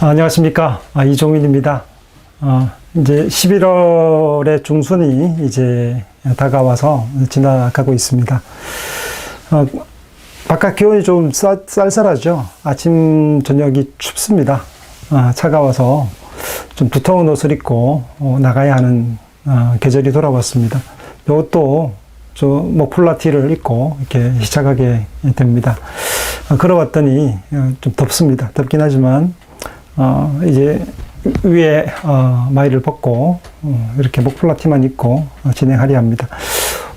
안녕하십니까. 이종일입니다. 이제 11월의 중순이 이제 다가와서 지나가고 있습니다. 바깥 기온이 좀 쌀쌀하죠. 아침, 저녁이 춥습니다. 차가워서 좀 두터운 옷을 입고 나가야 하는 계절이 돌아왔습니다. 이것도 목폴라티를 입고 이렇게 시작하게 됩니다. 걸어왔더니 좀 덥습니다. 덥긴 하지만 이제 위에 마이를 벗고 이렇게 목폴라티만 입고 진행하려 합니다.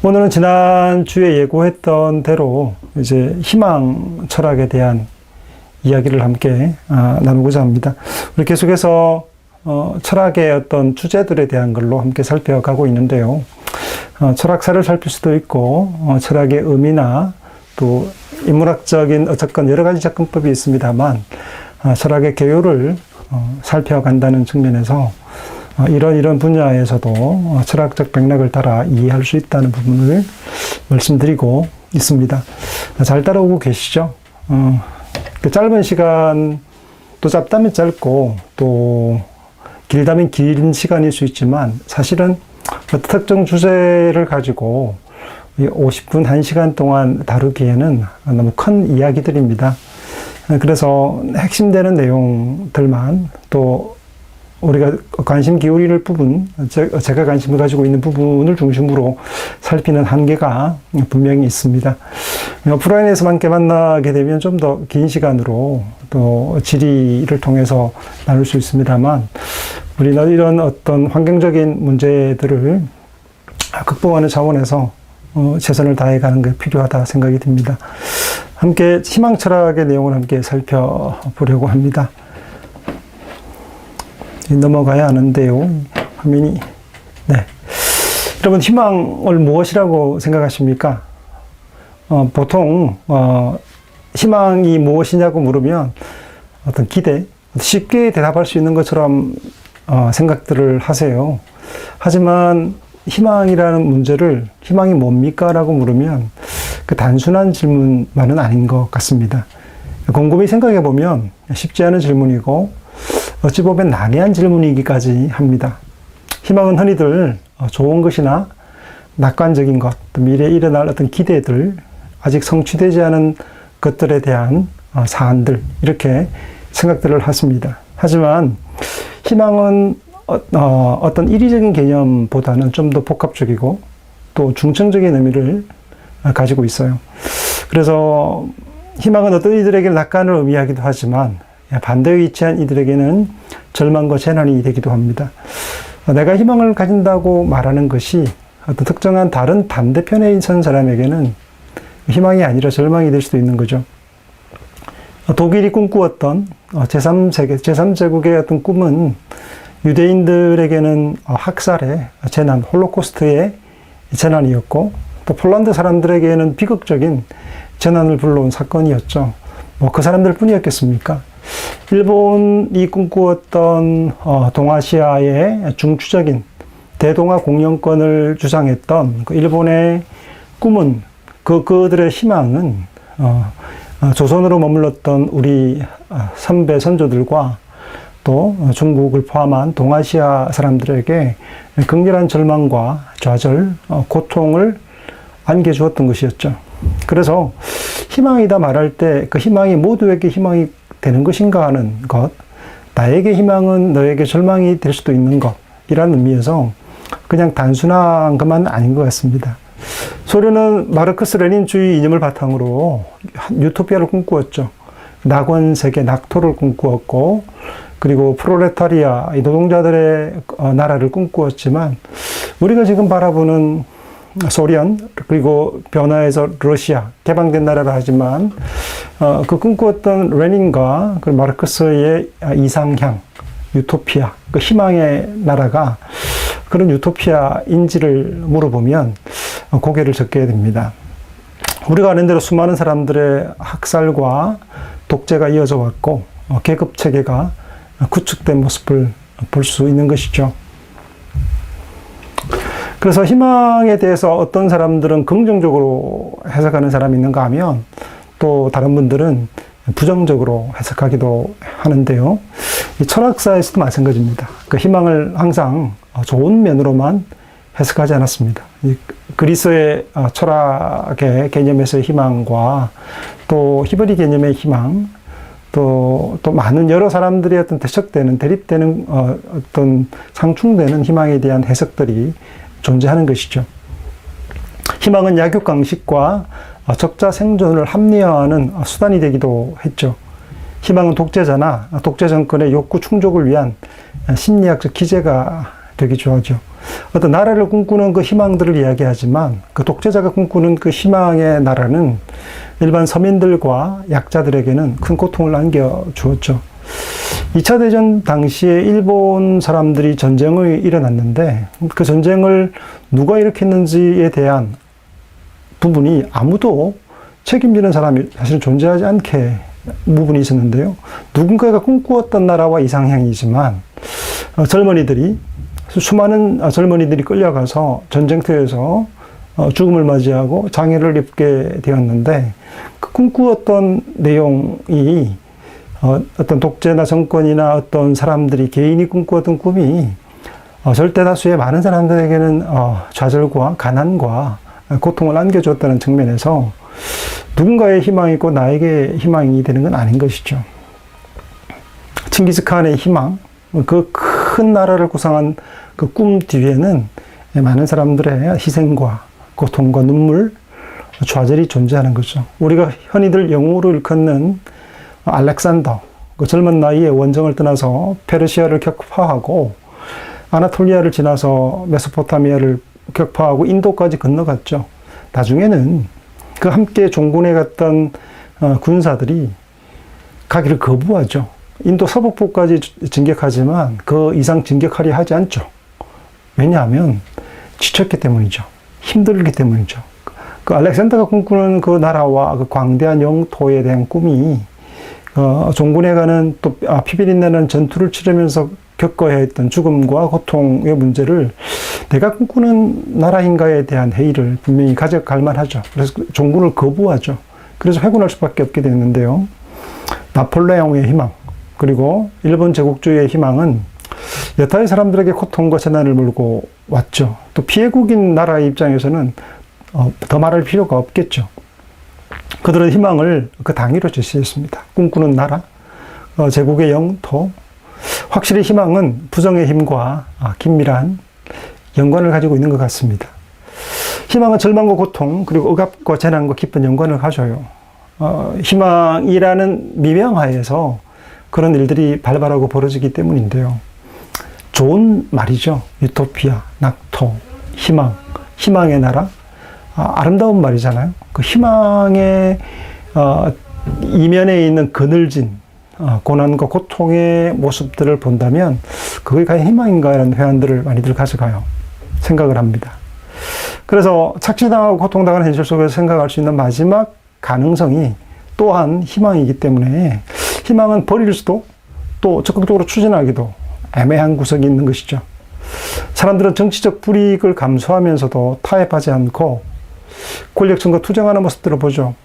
오늘은 지난주에 예고했던 대로 이제 희망 철학에 대한 이야기를 함께 나누고자 합니다. 우리 계속해서 철학의 어떤 주제들에 대한 걸로 함께 살펴가고 있는데요. 철학사를 살필 수도 있고 철학의 의미나 또 인문학적인 어쨌건 여러 가지 접근법이 있습니다만 철학의 개요를 살펴간다는 측면에서 이런 분야에서도 철학적 맥락을 따라 이해할 수 있다는 부분을 말씀드리고 있습니다. 잘 따라오고 계시죠? 그 짧은 시간, 또 짧다면 짧고 또 길다면 긴 시간일 수 있지만 사실은 특정 주제를 가지고 50분, 1시간 동안 다루기에는 너무 큰 이야기들입니다. 그래서 핵심되는 내용들만 또 우리가 관심 기울일 부분, 제가 관심을 가지고 있는 부분을 중심으로 살피는 한계가 분명히 있습니다. 오프라인에서 함께 만나게 되면 좀 더 긴 시간으로 또 질의를 통해서 나눌 수 있습니다만 우리는 이런 어떤 환경적인 문제들을 극복하는 차원에서 최선을 다해가는 게 필요하다 생각이 듭니다. 함께 희망 철학의 내용을 함께 살펴보려고 합니다. 넘어가야 하는데요. 화면이 네. 여러분 희망을 무엇이라고 생각하십니까? 보통 희망이 무엇이냐고 물으면 어떤 기대, 쉽게 대답할 수 있는 것처럼 생각들을 하세요. 하지만 희망이라는 문제를 희망이 뭡니까? 라고 물으면 그 단순한 질문만은 아닌 것 같습니다. 곰곰이 생각해 보면 쉽지 않은 질문이고 어찌 보면 난해한 질문이기까지 합니다. 희망은 흔히들 좋은 것이나 낙관적인 것, 또 미래에 일어날 어떤 기대들, 아직 성취되지 않은 것들에 대한 사안들, 이렇게 생각들을 하십니다. 하지만 희망은 어떤 이리적인 개념보다는 좀 더 복합적이고 또 중층적인 의미를 가지고 있어요. 그래서 희망은 어떤 이들에게는 낙관을 의미하기도 하지만 반대에 위치한 이들에게는 절망과 재난이 되기도 합니다. 내가 희망을 가진다고 말하는 것이 어떤 특정한 다른 반대편에 있는 사람에게는 희망이 아니라 절망이 될 수도 있는 거죠. 독일이 꿈꾸었던 제3제국의 어떤 꿈은 유대인들에게는 학살의 재난, 홀로코스트의 재난이었고 또 폴란드 사람들에게는 비극적인 재난을 불러온 사건이었죠. 그 사람들 뿐이었겠습니까? 일본이 꿈꾸었던 동아시아의 중추적인 대동아 공영권을 주장했던 그 일본의 꿈은 그들의 희망은 조선으로 머물렀던 우리 선배 선조들과 또 중국을 포함한 동아시아 사람들에게 극렬한 절망과 좌절, 고통을 안겨주었던 것이었죠. 그래서 희망이다 말할 때 그 희망이 모두에게 희망이 되는 것인가 하는 것, 나에게 희망은 너에게 절망이 될 수도 있는 것, 이라는 의미에서 그냥 단순한 것만 아닌 것 같습니다. 소련은 마르크스 레닌주의 이념을 바탕으로 유토피아를 꿈꾸었죠. 낙원세계, 낙토를 꿈꾸었고 그리고 프롤레타리아, 노동자들의 나라를 꿈꾸었지만 우리가 지금 바라보는 소련, 그리고 변화해서 러시아, 개방된 나라라 하지만 그 꿈꾸었던 레닌과 그 마르크스의 이상향, 유토피아, 그 희망의 나라가 그런 유토피아인지를 물어보면 고개를 젓게 됩니다. 우리가 아는 대로 수많은 사람들의 학살과 독재가 이어져 왔고 계급 체계가 구축된 모습을 볼 수 있는 것이죠. 그래서 희망에 대해서 어떤 사람들은 긍정적으로 해석하는 사람이 있는가 하면 또 다른 분들은 부정적으로 해석하기도 하는데요. 이 철학사에서도 마찬가지입니다. 그 희망을 항상 좋은 면으로만 해석하지 않았습니다. 이 그리스의 철학의 개념에서의 희망과 또 히브리 개념의 희망, 또 많은 여러 사람들이 어떤 대척되는, 대립되는 어떤 상충되는 희망에 대한 해석들이 존재하는 것이죠. 희망은 약육강식과 적자 생존을 합리화하는 수단이 되기도 했죠. 희망은 독재자나 독재 정권의 욕구 충족을 위한 심리학적 기제가 되기도 하죠. 어떤 나라를 꿈꾸는 그 희망들을 이야기하지만 그 독재자가 꿈꾸는 그 희망의 나라는 일반 서민들과 약자들에게는 큰 고통을 안겨주었죠. 2차 대전 당시에 일본 사람들이 전쟁이 일어났는데 그 전쟁을 누가 일으켰는지에 대한 부분이 아무도 책임지는 사람이 사실 존재하지 않게 부분이 있었는데요. 누군가가 꿈꾸었던 나라와 이상향이지만 수많은 젊은이들이 끌려가서 전쟁터에서 죽음을 맞이하고 장애를 입게 되었는데 그 꿈꾸었던 내용이 어떤 독재나 정권이나 어떤 사람들이 개인이 꿈꾸었던 꿈이 절대 다수의 많은 사람들에게는 좌절과 가난과 고통을 안겨줬다는 측면에서 누군가의 희망이 있고 나에게 희망이 되는 건 아닌 것이죠. 칭기스칸의 희망, 그 큰 나라를 구상한 그 꿈 뒤에는 많은 사람들의 희생과 고통과 눈물, 좌절이 존재하는 거죠. 우리가 흔히들 영웅으로 일컫는 알렉산더, 그 젊은 나이에 원정을 떠나서 페르시아를 격파하고 아나톨리아를 지나서 메소포타미아를 격파하고 인도까지 건너갔죠. 나중에는 그 함께 종군에 갔던 군사들이 가기를 거부하죠. 인도 서북부까지 진격하지만 그 이상 진격하려 하지 않죠. 왜냐하면 지쳤기 때문이죠. 힘들기 때문이죠. 그 알렉산더가 꿈꾸는 그 나라와 그 광대한 영토에 대한 꿈이 종군에 가는 또 피비린내는 전투를 치르면서 겪어야 했던 죽음과 고통의 문제를 내가 꿈꾸는 나라인가에 대한 회의를 분명히 가져갈 만하죠. 그래서 종군을 거부하죠. 그래서 회군할 수밖에 없게 됐는데요. 나폴레옹의 희망, 그리고 일본 제국주의의 희망은 여타의 사람들에게 고통과 재난을 몰고 왔죠. 또 피해국인 나라의 입장에서는 더 말할 필요가 없겠죠. 그들은 희망을 그 당위로 제시했습니다. 꿈꾸는 나라, 제국의 영토. 확실히 희망은 부정의 힘과 긴밀한 연관을 가지고 있는 것 같습니다. 희망은 절망과 고통, 그리고 억압과 재난과 깊은 연관을 가져요. 희망이라는 미명하에서 그런 일들이 발발하고 벌어지기 때문인데요. 좋은 말이죠. 유토피아, 낙토, 희망, 희망의 나라. 아름다운 말이잖아요. 그 희망의 이면에 있는 그늘진 고난과 고통의 모습들을 본다면 그게 과연 희망인가라는 회한들을 많이들 가져가요. 생각을 합니다. 그래서 착취당하고 고통당하는 현실 속에서 생각할 수 있는 마지막 가능성이 또한 희망이기 때문에 희망은 버릴 수도 또 적극적으로 추진하기도 애매한 구석이 있는 것이죠. 사람들은 정치적 불이익을 감수하면서도 타협하지 않고 권력층과 투쟁하는 모습들을 보죠.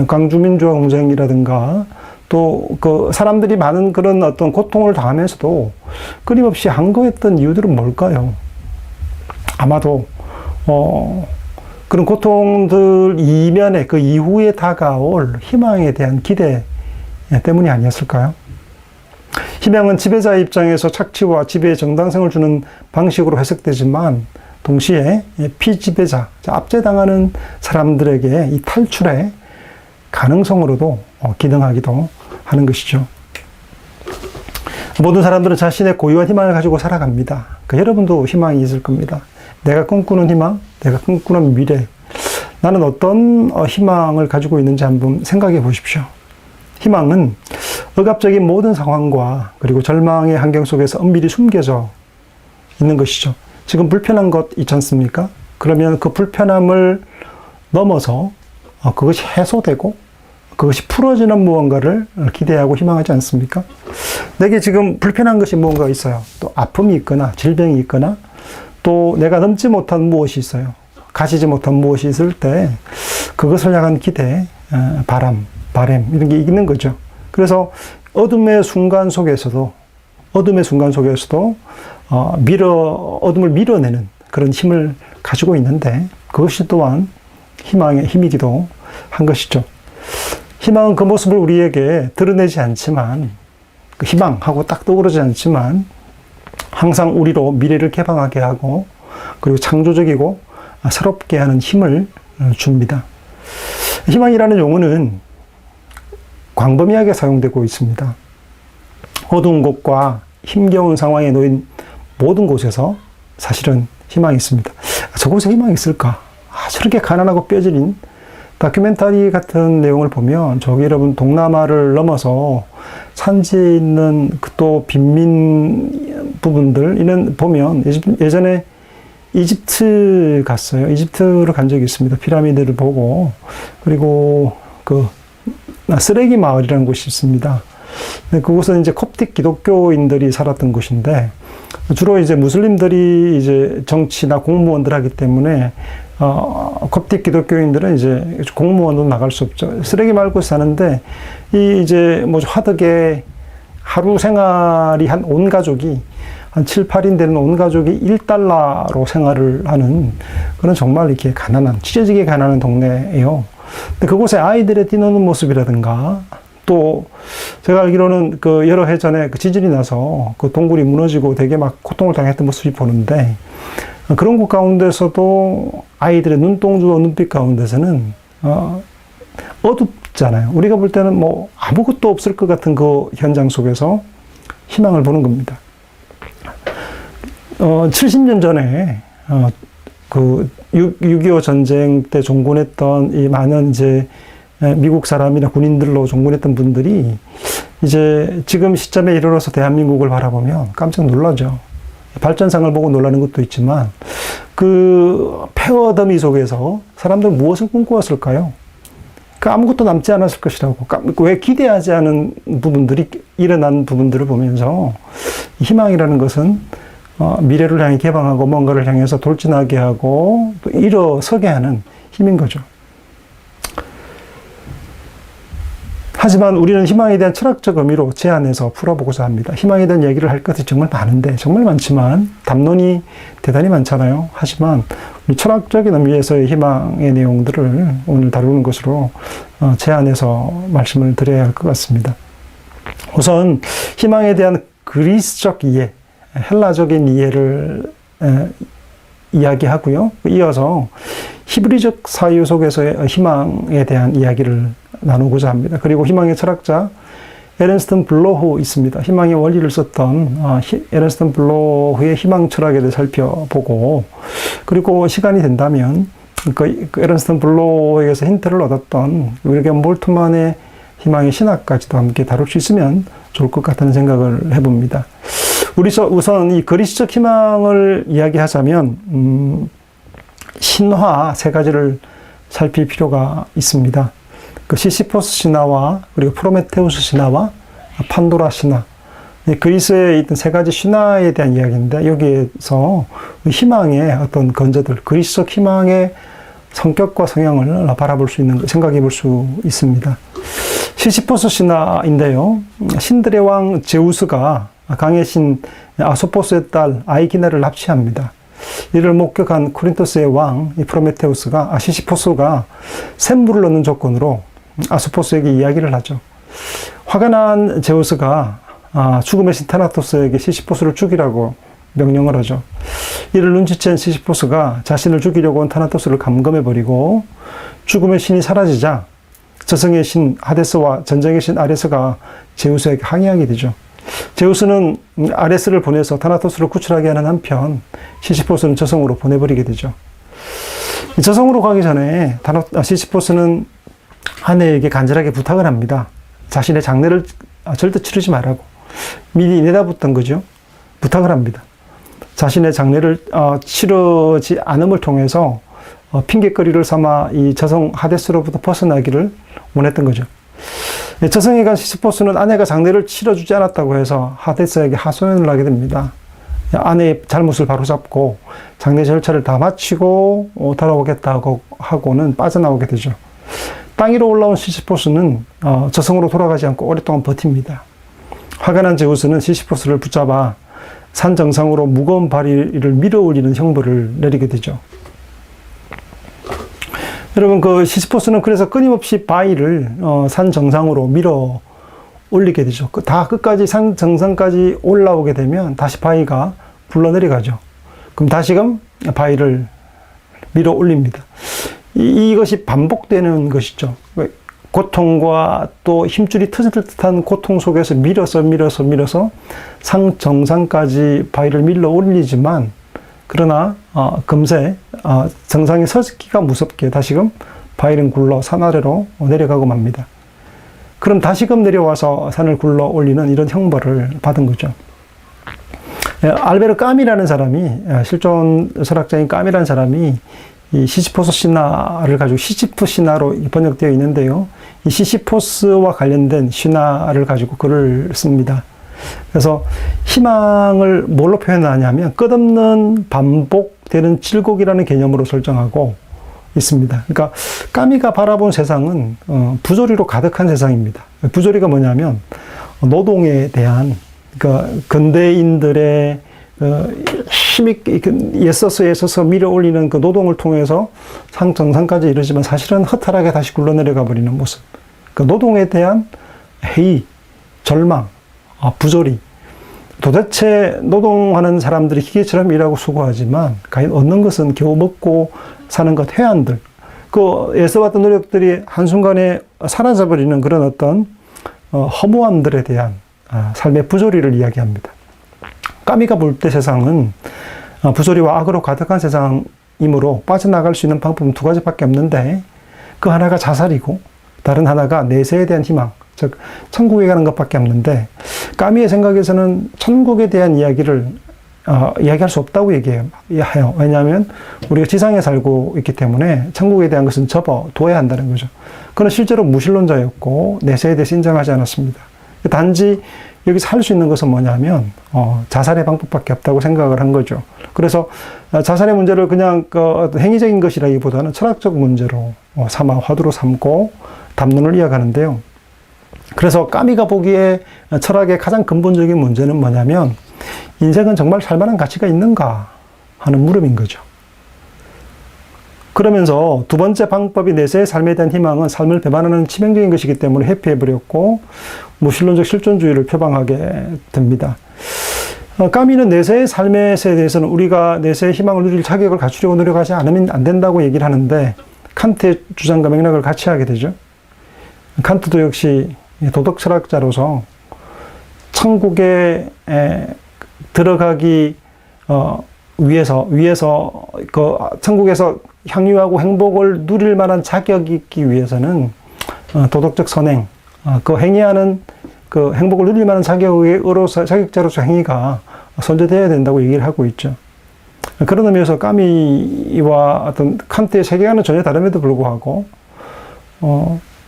광주민주화 공장이라든가 또 그 사람들이 많은 그런 어떤 고통을 당하면서도 끊임없이 항거했던 이유들은 뭘까요? 아마도 그런 고통들 이면에 그 이후에 다가올 희망에 대한 기대 때문이 아니었을까요? 희망은 지배자의 입장에서 착취와 지배의 정당성을 주는 방식으로 해석되지만 동시에 피지배자, 압제당하는 사람들에게 이 탈출의 가능성으로도 기능하기도 하는 것이죠. 모든 사람들은 자신의 고유한 희망을 가지고 살아갑니다. 그러니까 여러분도 희망이 있을 겁니다. 내가 꿈꾸는 희망, 내가 꿈꾸는 미래, 나는 어떤 희망을 가지고 있는지 한번 생각해 보십시오. 희망은 억압적인 모든 상황과 그리고 절망의 환경 속에서 은밀히 숨겨져 있는 것이죠. 지금 불편한 것 있지 않습니까? 그러면 그 불편함을 넘어서 그것이 해소되고 그것이 풀어지는 무언가를 기대하고 희망하지 않습니까? 내게 지금 불편한 것이 무언가 있어요. 또 아픔이 있거나 질병이 있거나 또 내가 넘지 못한 무엇이 있어요. 가지지 못한 무엇이 있을 때 그것을 향한 기대, 바람, 바램 이런 게 있는 거죠. 그래서 어둠의 순간 속에서도 어둠을 밀어내는 그런 힘을 가지고 있는데, 그것이 또한 희망의 힘이기도 한 것이죠. 희망은 그 모습을 우리에게 드러내지 않지만, 그 희망하고 딱 떠오르지 않지만, 항상 우리로 미래를 개방하게 하고, 그리고 창조적이고 새롭게 하는 힘을 줍니다. 희망이라는 용어는 광범위하게 사용되고 있습니다. 어두운 곳과 힘겨운 상황에 놓인 모든 곳에서 사실은 희망이 있습니다. 저곳에 희망이 있을까? 저렇게 가난하고 뼈저린 다큐멘터리 같은 내용을 보면, 저기 여러분 동남아를 넘어서 산지에 있는 또 빈민 부분들, 이런 보면, 예전에 이집트 갔어요. 이집트로 간 적이 있습니다. 피라미드를 보고. 그리고 쓰레기 마을이라는 곳이 있습니다. 그곳은 이제 콥틱 기독교인들이 살았던 곳인데, 주로 이제 무슬림들이 이제 정치나 공무원들 하기 때문에, 콥틱 기독교인들은 이제 공무원으로 나갈 수 없죠. 쓰레기 마을 곳에 사는데, 이제 화덕에 하루 생활이 온 가족이 한 7, 8인 되는 온 가족이 $1로 생활을 하는 그런 정말 이렇게 가난한, 찢어지게 가난한 동네예요. 근데 그곳에 아이들의 뛰노는 모습이라든가, 또 제가 알기로는 여러 해 전에 지진이 나서 동굴이 무너지고 되게 막 고통을 당했던 모습이 보는데, 그런 곳 가운데서도 아이들의 눈동주와 눈빛 가운데서는 어둡잖아요. 우리가 볼 때는 아무것도 없을 것 같은 그 현장 속에서 희망을 보는 겁니다. 70년 전에 6.25 전쟁 때 종군했던 이 많은 이제 미국 사람이나 군인들로 종군했던 분들이 이제 지금 시점에 이르러서 대한민국을 바라보면 깜짝 놀라죠. 발전상을 보고 놀라는 것도 있지만, 그 폐허더미 속에서 사람들은 무엇을 꿈꾸었을까요? 아무것도 남지 않았을 것이라고. 왜 기대하지 않은 부분들이 일어난 부분들을 보면서, 희망이라는 것은 미래를 향해 개방하고 뭔가를 향해서 돌진하게 하고 또 일어서게 하는 힘인 거죠. 하지만 우리는 희망에 대한 철학적 의미로 제안해서 풀어보고자 합니다. 희망에 대한 얘기를 할 것이 정말 많은데, 정말 많지만 담론이 대단히 많잖아요. 하지만 우리 철학적인 의미에서의 희망의 내용들을 오늘 다루는 것으로 제안해서 말씀을 드려야 할 것 같습니다. 우선 희망에 대한 그리스적 이해, 헬라적인 이해를 이야기하고요. 이어서 히브리적 사유 속에서의 희망에 대한 이야기를 나누고자 합니다. 그리고 희망의 철학자 에른스트 블로흐 있습니다. 희망의 원리를 썼던 에른스트 블로흐의 희망 철학에 대해 살펴보고, 그리고 시간이 된다면 에른스트 블로흐에게서 힌트를 얻었던 위르겐 몰트만의 희망의 신학까지도 함께 다룰 수 있으면 좋을 것 같다는 생각을 해봅니다. 우선 이 그리스적 희망을 이야기하자면 신화 세 가지를 살필 필요가 있습니다. 시시포스 신화와 그리고 프로메테우스 신화와 판도라 신화, 그리스에 있던 세 가지 신화에 대한 이야기인데, 여기에서 희망의 어떤 건재들, 그리스적 희망의 성격과 성향을 바라볼 수 있는, 생각해 볼 수 있습니다. 시시포스 신화인데요, 신들의 왕 제우스가 강의 신 아소포스의 딸 아이기나를 납치합니다. 이를 목격한 코린토스의 왕 프로메테우스가 시시포스가 샘물을 넣는 조건으로 아소포스에게 이야기를 하죠. 화가 난 제우스가 죽음의 신 타나토스에게 시시포스를 죽이라고 명령을 하죠. 이를 눈치챈 시시포스가 자신을 죽이려고 온 타나토스를 감금해버리고, 죽음의 신이 사라지자 저승의 신 하데스와 전쟁의 신 아레스가 제우스에게 항의하게 되죠. 제우스는 아레스를 보내서 타나토스를 구출하게 하는 한편, 시시포스는 저승으로 보내버리게 되죠. 저승으로 가기 전에 시시포스는 아내에게 간절하게 부탁을 합니다. 자신의 장례를 절대 치르지 말라고 미리 내다봤던 거죠. 부탁을 합니다. 자신의 장례를 치르지 않음을 통해서 핑계거리를 삼아 이 저승 하데스로부터 벗어나기를 원했던 거죠. 저승에 간 시시포스는 아내가 장례를 치러주지 않았다고 해서 하데스에게 하소연을 하게 됩니다. 아내의 잘못을 바로잡고 장례 절차를 다 마치고 돌아오겠다고 하고는 빠져나오게 되죠. 땅 위로 올라온 시시포스는 저승으로 돌아가지 않고 오랫동안 버팁니다. 화가 난 제우스는 시시포스를 붙잡아 산 정상으로 무거운 바위를 밀어 올리는 형벌을 내리게 되죠. 여러분, 그 시시포스는 그래서 끊임없이 바위를 산 정상으로 밀어 올리게 되죠. 다 끝까지 산 정상까지 올라오게 되면 다시 바위가 굴러내려가죠. 그럼 다시금 바위를 밀어 올립니다. 이것이 반복되는 것이죠. 고통과 또 힘줄이 터질 듯한 고통 속에서 밀어서 상 정상까지 바위를 밀어 올리지만, 그러나 금세 정상에 서기가 무섭게 다시금 바위는 굴러 산 아래로 내려가고 맙니다. 그럼 다시금 내려와서 산을 굴러 올리는 이런 형벌을 받은 거죠. 알베르 까미라는 사람이, 실존 철학자인 까미라는 사람이 이 시시포스 신화를 가지고 시지프 신화로 번역되어 있는데요. 이 시시포스와 관련된 신화를 가지고 글을 씁니다. 그래서 희망을 뭘로 표현하냐면 끝없는 반복되는 질곡이라는 개념으로 설정하고 있습니다. 그러니까 까미가 바라본 세상은 부조리로 가득한 세상입니다. 부조리가 뭐냐면 노동에 대한, 그러니까 근대인들의 힘있게 애써서 밀어 올리는 그 노동을 통해서 상 정상까지 이르지만 사실은 허탈하게 다시 굴러내려가 버리는 모습. 그 노동에 대한 회의, 절망, 부조리. 도대체 노동하는 사람들이 기계처럼 일하고 수고하지만 과연 얻는 것은 겨우 먹고 사는 것, 해안들. 그 애써왔던 노력들이 한순간에 사라져버리는 그런 어떤 허무함들에 대한 삶의 부조리를 이야기합니다. 까미가 볼 때 세상은 부조리와 악으로 가득한 세상이므로 빠져나갈 수 있는 방법은 두 가지밖에 없는데, 그 하나가 자살이고 다른 하나가 내세에 대한 희망, 즉 천국에 가는 것밖에 없는데, 까미의 생각에서는 천국에 대한 이야기를 이야기할 수 없다고 얘기해요. 왜냐하면 우리가 지상에 살고 있기 때문에 천국에 대한 것은 접어둬야 한다는 거죠. 그는 실제로 무신론자였고 내세에 대해서 인정하지 않았습니다. 단지 여기서 할 수 있는 것은 뭐냐면 자살의 방법밖에 없다고 생각을 한 거죠. 그래서 자살의 문제를 그냥 행위적인 것이라기보다는 철학적 문제로 삼아 화두로 삼고 담론을 이어가는데요. 그래서 까미가 보기에 철학의 가장 근본적인 문제는 뭐냐면 인생은 정말 살만한 가치가 있는가 하는 물음인 거죠. 그러면서 두 번째 방법이 내세의 삶에 대한 희망은 삶을 배반하는 치명적인 것이기 때문에 회피해버렸고 무신론적 실존주의를 표방하게 됩니다. 까미는 내세의 삶에 대해서는 우리가 내세의 희망을 누릴 자격을 갖추려고 노력하지 않으면 안 된다고 얘기를 하는데, 칸트의 주장과 맥락을 같이 하게 되죠. 칸트도 역시 도덕 철학자로서 천국에 들어가기 위해서 그 천국에서 향유하고 행복을 누릴 만한 자격이 있기 위해서는 도덕적 선행, 그 행위하는 그 행복을 누릴 만한 자격자로서 행위가 선제되어야 된다고 얘기를 하고 있죠. 그런 의미에서 까미와 어떤 칸트의 세계관은 전혀 다름에도 불구하고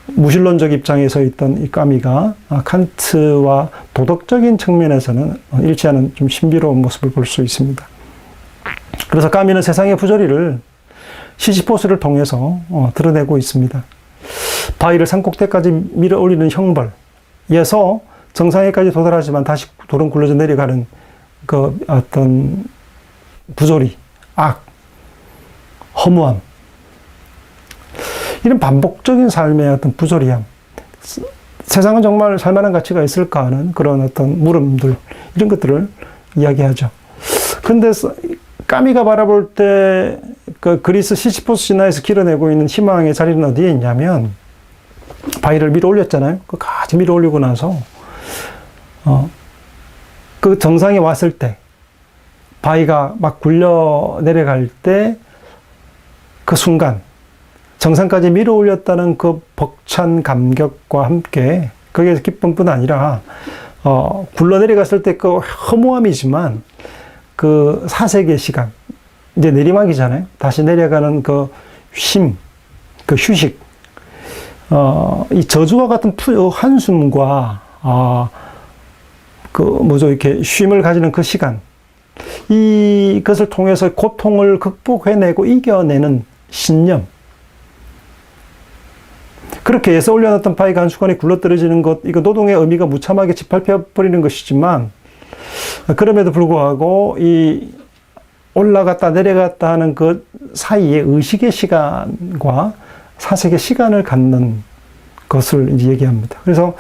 무신론적 입장에 서 있던 이 까미가 칸트와 도덕적인 측면에서는 일치하는 좀 신비로운 모습을 볼 수 있습니다. 그래서 까미는 세상의 부조리를 시시포스를 통해서 드러내고 있습니다. 바위를 산꼭대까지 밀어 올리는 형벌에서 정상에까지 도달하지만 다시 돌은 굴러져 내려가는 그 어떤 부조리, 악, 허무함, 이런 반복적인 삶의 어떤 부조리함, 세상은 정말 살만한 가치가 있을까 하는 그런 어떤 물음들, 이런 것들을 이야기하죠. 그런데 까미가 바라볼 때 그 그리스 시시포스 신화에서 길어내고 있는 희망의 자리는 어디에 있냐면, 바위를 밀어 올렸잖아요. 끝까지 밀어 올리고 나서 그 정상에 왔을 때, 바위가 막 굴려 내려갈 때 그 순간 정상까지 밀어 올렸다는 그 벅찬 감격과 함께, 거기에서 기쁨뿐 아니라 굴러 내려갔을 때 그 허무함이지만 그 사색의 시간, 이제 내리막이잖아요. 다시 내려가는 그 쉼, 그 휴식, 이 저주와 같은 한숨과 이렇게 쉼을 가지는 그 시간, 이것을 통해서 고통을 극복해내고 이겨내는 신념, 그렇게 해서 올려놨던 바위가 한순간에 굴러떨어지는 것, 이거 노동의 의미가 무참하게 짓밟혀버리는 것이지만, 그럼에도 불구하고 이 올라갔다 내려갔다 하는 그 사이에 의식의 시간과 사색의 시간을 갖는 것을 이제 얘기합니다. 그래서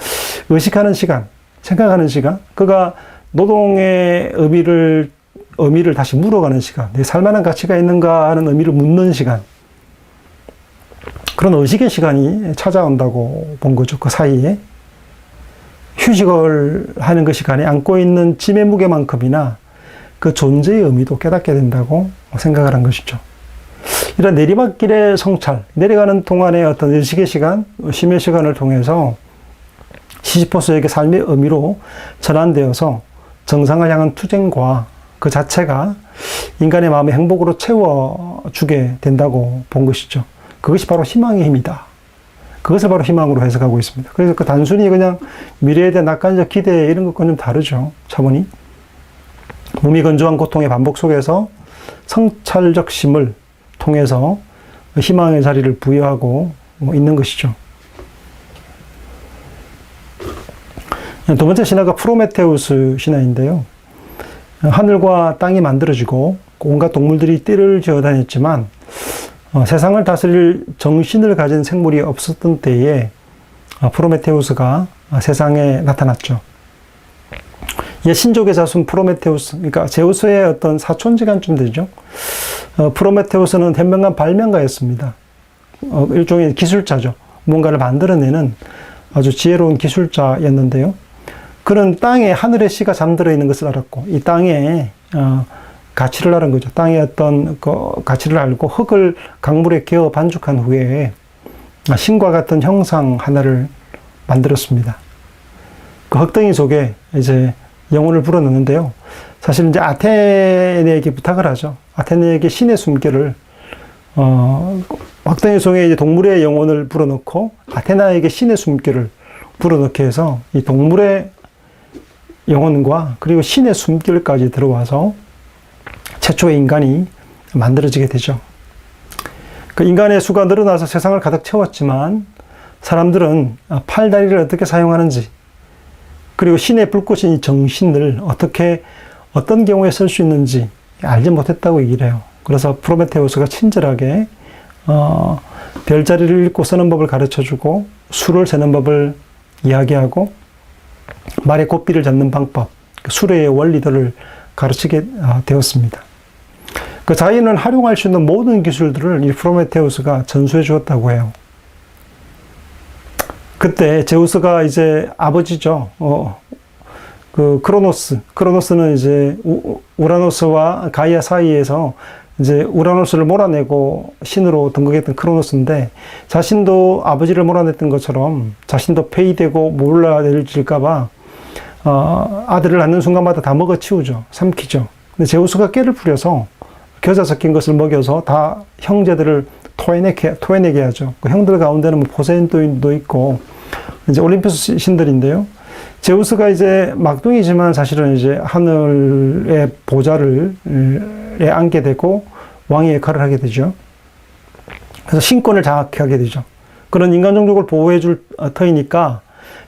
의식하는 시간, 생각하는 시간, 그가 노동의 의미를 다시 물어가는 시간, 내 살만한 가치가 있는가 하는 의미를 묻는 시간, 그런 의식의 시간이 찾아온다고 본 거죠. 그 사이에 휴식을 하는 그 시간에 안고 있는 짐의 무게만큼이나 그 존재의 의미도 깨닫게 된다고 생각을 한 것이죠. 이런 내리막길의 성찰, 내려가는 동안의 어떤 의식의 시간, 심의 시간을 통해서 시시포스에게 삶의 의미로 전환되어서 정상을 향한 투쟁과 그 자체가 인간의 마음의 행복으로 채워주게 된다고 본 것이죠. 그것이 바로 희망의 힘이다. 그것을 바로 희망으로 해석하고 있습니다. 그래서 그 단순히 그냥 미래에 대한 낙관적 기대 이런 것과는 좀 다르죠. 차원이. 몸이 건조한 고통의 반복 속에서 성찰적 심을 통해서 희망의 자리를 부여하고 있는 것이죠. 두 번째 신화가 프로메테우스 신화인데요. 하늘과 땅이 만들어지고 온갖 동물들이 띠를 지어 다녔지만 세상을 다스릴 정신을 가진 생물이 없었던 때에 프로메테우스가 세상에 나타났죠. 이 신족의 자손 프로메테우스, 그러니까 제우스의 어떤 사촌지간쯤 되죠. 프로메테우스는 현명한 발명가였습니다. 일종의 기술자죠. 뭔가를 만들어내는 아주 지혜로운 기술자였는데요. 그는 땅에 하늘의 씨가 잠들어 있는 것을 알았고, 이 땅에 가치를 알은 거죠. 땅의 어떤 그 가치를 알고 흙을 강물에 개어 반죽한 후에 신과 같은 형상 하나를 만들었습니다. 그 흙덩이 속에 이제 영혼을 불어넣는데요. 사실 이제 아테네에게 부탁을 하죠. 아테네에게 신의 숨결을 흙덩이 속에 이제 동물의 영혼을 불어넣고 아테나에게 신의 숨결을 불어넣게 해서 이 동물의 영혼과 그리고 신의 숨결까지 들어와서 최초의 인간이 만들어지게 되죠. 그 인간의 수가 늘어나서 세상을 가득 채웠지만 사람들은 팔다리를 어떻게 사용하는지 그리고 신의 불꽃인 정신을 어떤 경우에 쓸 수 있는지 알지 못했다고 얘기를 해요. 그래서 프로메테우스가 친절하게 별자리를 읽고 쓰는 법을 가르쳐주고 수를 세는 법을 이야기하고 말의 고삐를 잡는 방법, 수레의 원리들을 가르치게 되었습니다. 그 자연을 활용할 수 있는 모든 기술들을 이 프로메테우스가 전수해 주었다고 해요. 그때 제우스가 이제 아버지죠. 그 크로노스는 이제 우라노스와 가이아 사이에서 이제 우라노스를 몰아내고 신으로 등극했던 크로노스인데 자신도 아버지를 몰아냈던 것처럼 자신도 폐위되고 몰라내질까봐 아들을 낳는 순간마다 다 먹어치우죠. 삼키죠. 근데 제우스가 깨를 부려서 겨자 섞인 것을 먹여서 다 형제들을 토해내게 하죠. 그 형들 가운데는 뭐 포세이돈도 있고 이제 올림푸스 신들인데요. 제우스가 이제 막둥이지만 사실은 이제 하늘의 보좌를 앉게 되고 왕의 역할을 하게 되죠. 그래서 신권을 장악하게 되죠. 그런 인간 종족을 보호해 줄 터이니까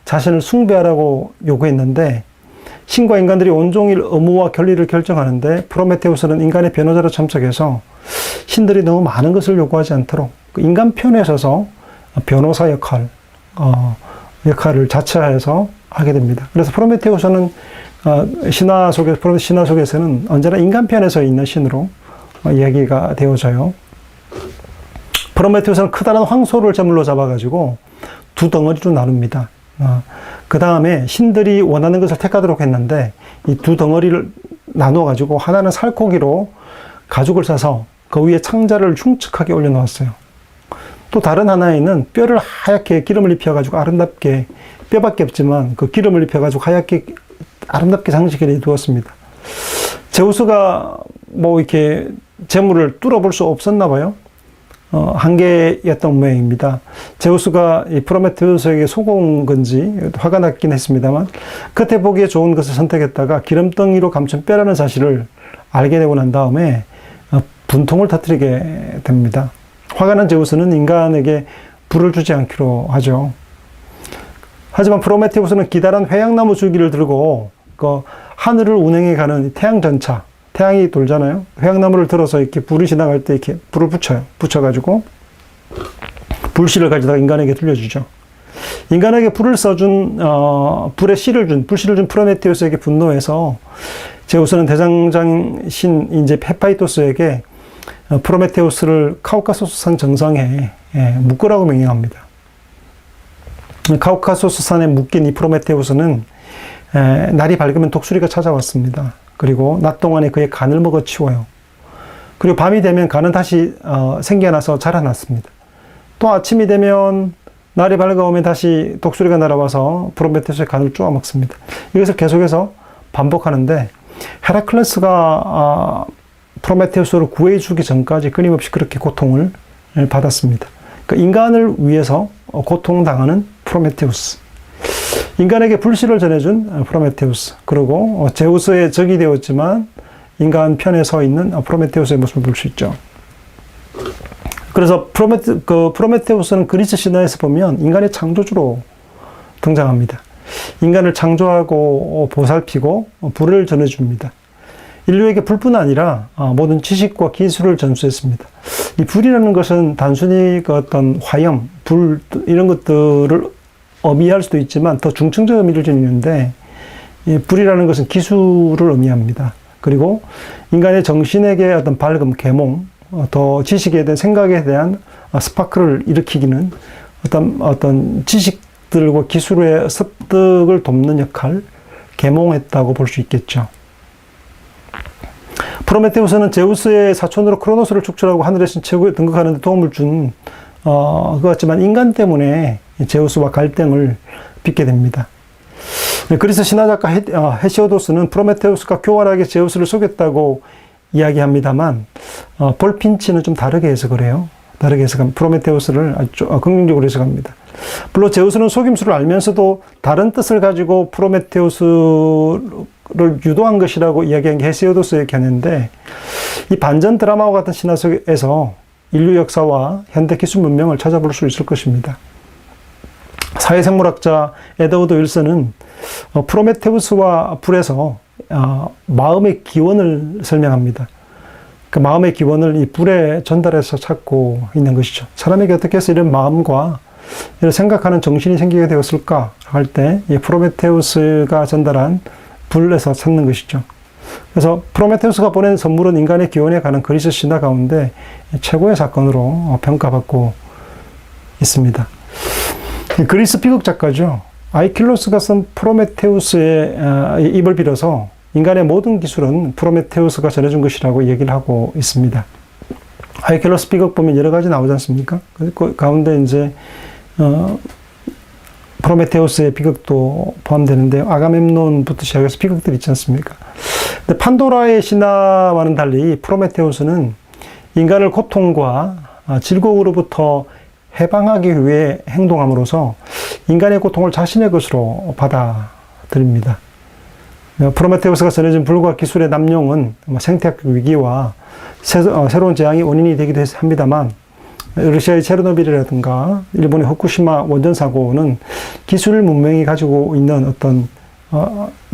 자신을 숭배하라고 요구했는데 신과 인간들이 온종일 의무와 권리를 결정하는데 프로메테우스는 인간의 변호자로 참석해서 신들이 너무 많은 것을 요구하지 않도록 인간 편에 서서 변호사 역할을 자처해서 하게 됩니다. 그래서 프로메테우스는 신화 속에서는 언제나 인간 편에 서 있는 신으로 이야기가 되어져요. 프로메테우스는 커다란 황소를 제물로 잡아가지고 두 덩어리로 나눕니다. 그 다음에 신들이 원하는 것을 택하도록 했는데 이 두 덩어리를 나누어가지고 하나는 살코기로 가죽을 싸서 그 위에 창자를 흉측하게 올려놓았어요. 또 다른 하나에는 뼈를 하얗게 기름을 입혀가지고 아름답게 뼈밖에 없지만 그 기름을 입혀가지고 하얗게 아름답게 장식해 두었습니다. 제우스가 뭐 이렇게 재물을 뚫어볼 수 없었나 봐요. 한계였던 모양입니다. 제우스가 이 프로메테우스에게 속은 건지 화가 났긴 했습니다만 겉에 보기에 좋은 것을 선택했다가 기름덩이로 감춘 뼈라는 사실을 알게 되고 난 다음에 분통을 터뜨리게 됩니다. 화가 난 제우스는 인간에게 불을 주지 않기로 하죠. 하지만 프로메테우스는 기다란 회양나무 줄기를 들고 그 하늘을 운행해 가는 태양 전차, 태양이 돌잖아요. 회양나무를 들어서 이렇게 불이 지나갈 때 이렇게 불을 붙여요. 붙여가지고 불씨를 가져다가 인간에게 들려주죠. 인간에게 불을 써준, 불의 씨를 준, 불씨를 준 프로메테우스에게 분노해서 제우스는 대장장 이제 헤파이토스에게 프로메테우스를 카우카소스산 정상에 묶으라고 명령합니다. 카우카소스산에 묶인 이 프로메테우스는 날이 밝으면 독수리가 찾아왔습니다. 그리고 낮 동안에 그의 간을 먹어 치워요. 그리고 밤이 되면 간은 다시 생겨나서 자라났습니다. 또 아침이 되면 날이 밝아오면 다시 독수리가 날아와서 프로메테우스의 간을 쪼아 먹습니다. 이것을 계속해서 반복하는데 헤라클레스가 프로메테우스를 구해주기 전까지 끊임없이 그렇게 고통을 받았습니다. 그러니까 인간을 위해서 고통당하는 프로메테우스. 인간에게 불씨를 전해준 프로메테우스. 그리고 제우스의 적이 되었지만 인간 편에 서 있는 프로메테우스의 모습을 볼 수 있죠. 그래서 프로메테우스는 그리스 신화에서 보면 인간의 창조주로 등장합니다. 인간을 창조하고 보살피고 불을 전해줍니다. 인류에게 불뿐 아니라 모든 지식과 기술을 전수했습니다. 이 불이라는 것은 단순히 그 어떤 화염, 불 이런 것들을 의미할 수도 있지만 더 중층적 의미를 지니는데 이 불이라는 것은 기술을 의미합니다. 그리고 인간의 정신에게 어떤 밝음, 계몽, 더 지식에 대한 생각에 대한 스파크를 일으키기는 어떤 지식들과 기술의 습득을 돕는 역할, 계몽했다고 볼 수 있겠죠. 프로메테우스는 제우스의 사촌으로 크로노스를 축출하고 하늘의 신 최고에 등극하는 데 도움을 준 것 같지만 인간 때문에 제우스와 갈등을 빚게 됩니다. 그리스 신화작가 헤시오도스는 프로메테우스가 교활하게 제우스를 속였다고 이야기합니다만 볼 핀치는 좀 다르게 해석을 해요. 다르게 해석합니다. 프로메테우스를 아주 긍정적으로 해석합니다. 물론 제우스는 속임수를 알면서도 다른 뜻을 가지고 프로메테우스를 유도한 것이라고 이야기한 게 헤시오도스의 견해인데 이 반전 드라마와 같은 신화 속에서 인류 역사와 현대 기술 문명을 찾아볼 수 있을 것입니다. 사회생물학자 에드워드 윌슨은 프로메테우스와 불에서 마음의 기원을 설명합니다. 그 마음의 기원을 이 불에 전달해서 찾고 있는 것이죠. 사람에게 어떻게 해서 이런 마음과 이런 생각하는 정신이 생기게 되었을까 할 때 이 프로메테우스가 전달한 불에서 찾는 것이죠. 그래서 프로메테우스가 보낸 선물은 인간의 기원에 관한 그리스 신화 가운데 최고의 사건으로 평가받고 있습니다. 그리스 비극 작가죠. 아이킬로스가 쓴 프로메테우스의 입을 빌어서 인간의 모든 기술은 프로메테우스가 전해준 것이라고 얘기를 하고 있습니다. 아이킬로스 비극 보면 여러 가지 나오지 않습니까? 그 가운데 이제 프로메테우스의 비극도 포함되는데 아가멤논부터 시작해서 비극들이 있지 않습니까? 근데 판도라의 신화와는 달리 프로메테우스는 인간을 고통과 질곡으로부터 해방하기 위해 행동함으로써 인간의 고통을 자신의 것으로 받아들입니다. 프로메테우스가 전해진 불과 기술의 남용은 생태학 위기와 새로운 재앙의 원인이 되기도 합니다만 러시아의 체르노빌이라든가 일본의 후쿠시마 원전 사고는 기술 문명이 가지고 있는 어떤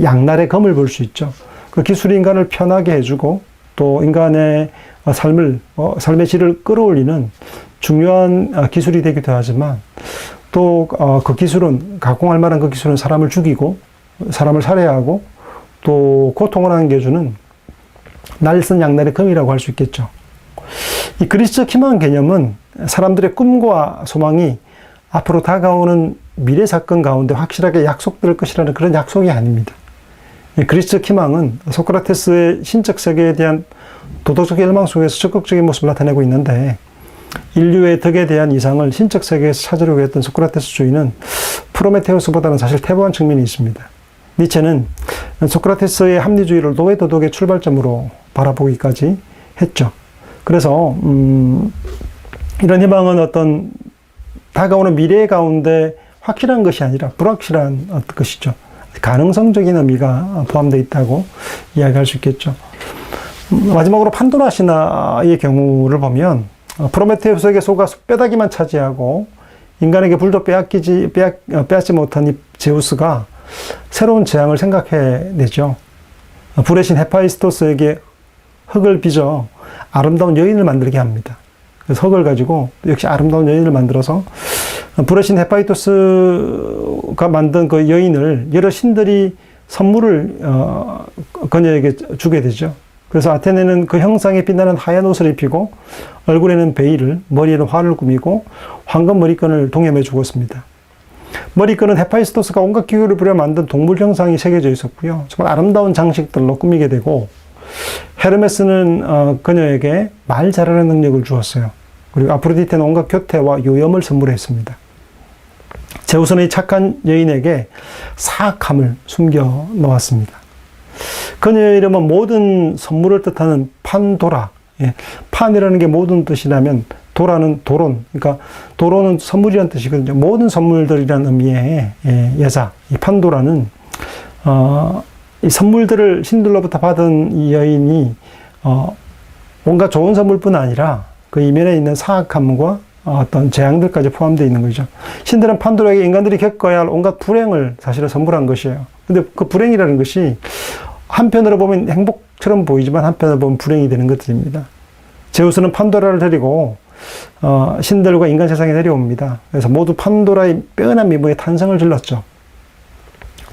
양날의 검을 볼 수 있죠. 그 기술이 인간을 편하게 해주고 또 인간의 삶의 질을 끌어올리는 중요한 기술이 되기도 하지만 또 그 기술은 가공할 만한 그 기술은 사람을 죽이고 사람을 살해하고 또 고통을 안겨주는 날선 양날의 검이라고 할 수 있겠죠. 이 그리스적 희망 개념은 사람들의 꿈과 소망이 앞으로 다가오는 미래 사건 가운데 확실하게 약속될 것이라는 그런 약속이 아닙니다. 그리스적 희망은 소크라테스의 신적 세계에 대한 도덕적 열망 속에서 적극적인 모습을 나타내고 있는데 인류의 덕에 대한 이상을 신적 세계에서 찾으려고 했던 소크라테스주의는 프로메테우스보다는 사실 태보한 측면이 있습니다. 니체는 소크라테스의 합리주의를 노예 도덕의 출발점으로 바라보기까지 했죠. 그래서 이런 희망은 어떤 다가오는 미래 가운데 확실한 것이 아니라 불확실한 것이죠. 가능성적인 의미가 포함되어 있다고 이야기할 수 있겠죠. 마지막으로 판도라 신화의 경우를 보면 프로메테우스에게 속아 뼈다귀만 차지하고 인간에게 불도 빼앗지 못한 이 제우스가 새로운 재앙을 생각해내죠. 불의 신 헤파이스토스에게 흙을 빚어 아름다운 여인을 만들게 합니다. 그래서 흙을 가지고 역시 아름다운 여인을 만들어서 불의 신 헤파이토스가 만든 그 여인을 여러 신들이 선물을 그녀에게 주게 되죠. 그래서 아테네는 그 형상에 빛나는 하얀 옷을 입히고 얼굴에는 베일을, 머리에는 활을 꾸미고 황금 머리끈을 동여매 주었습니다. 머리끈은 헤파이스토스가 온갖 기구를 부려 만든 동물 형상이 새겨져 있었고요. 정말 아름다운 장식들로 꾸미게 되고, 헤르메스는 그녀에게 말 잘하는 능력을 주었어요. 그리고 아프로디테는 온갖 교태와 요염을 선물했습니다. 제우스는 이 착한 여인에게 사악함을 숨겨 놓았습니다. 그녀의 이름은 모든 선물을 뜻하는 판도라. 예, 판이라는 게 모든 뜻이라면 도라는 도론. 그러니까 도론은 선물이라는 뜻이거든요. 모든 선물들이라는 의미의 여자. 이 판도라는 이 선물들을 신들로부터 받은 이 여인이 온갖 좋은 선물뿐 아니라 그 이면에 있는 사악함과 어떤 재앙들까지 포함되어 있는 거죠. 신들은 판도라에게 인간들이 겪어야 할 온갖 불행을 사실은 선물한 것이에요. 근데 그 불행이라는 것이 한편으로 보면 행복처럼 보이지만 한편으로 보면 불행이 되는 것들입니다. 제우스는 판도라를 데리고 신들과 인간 세상에 내려옵니다. 그래서 모두 판도라의 빼어난 미모에 탄성을 질렀죠.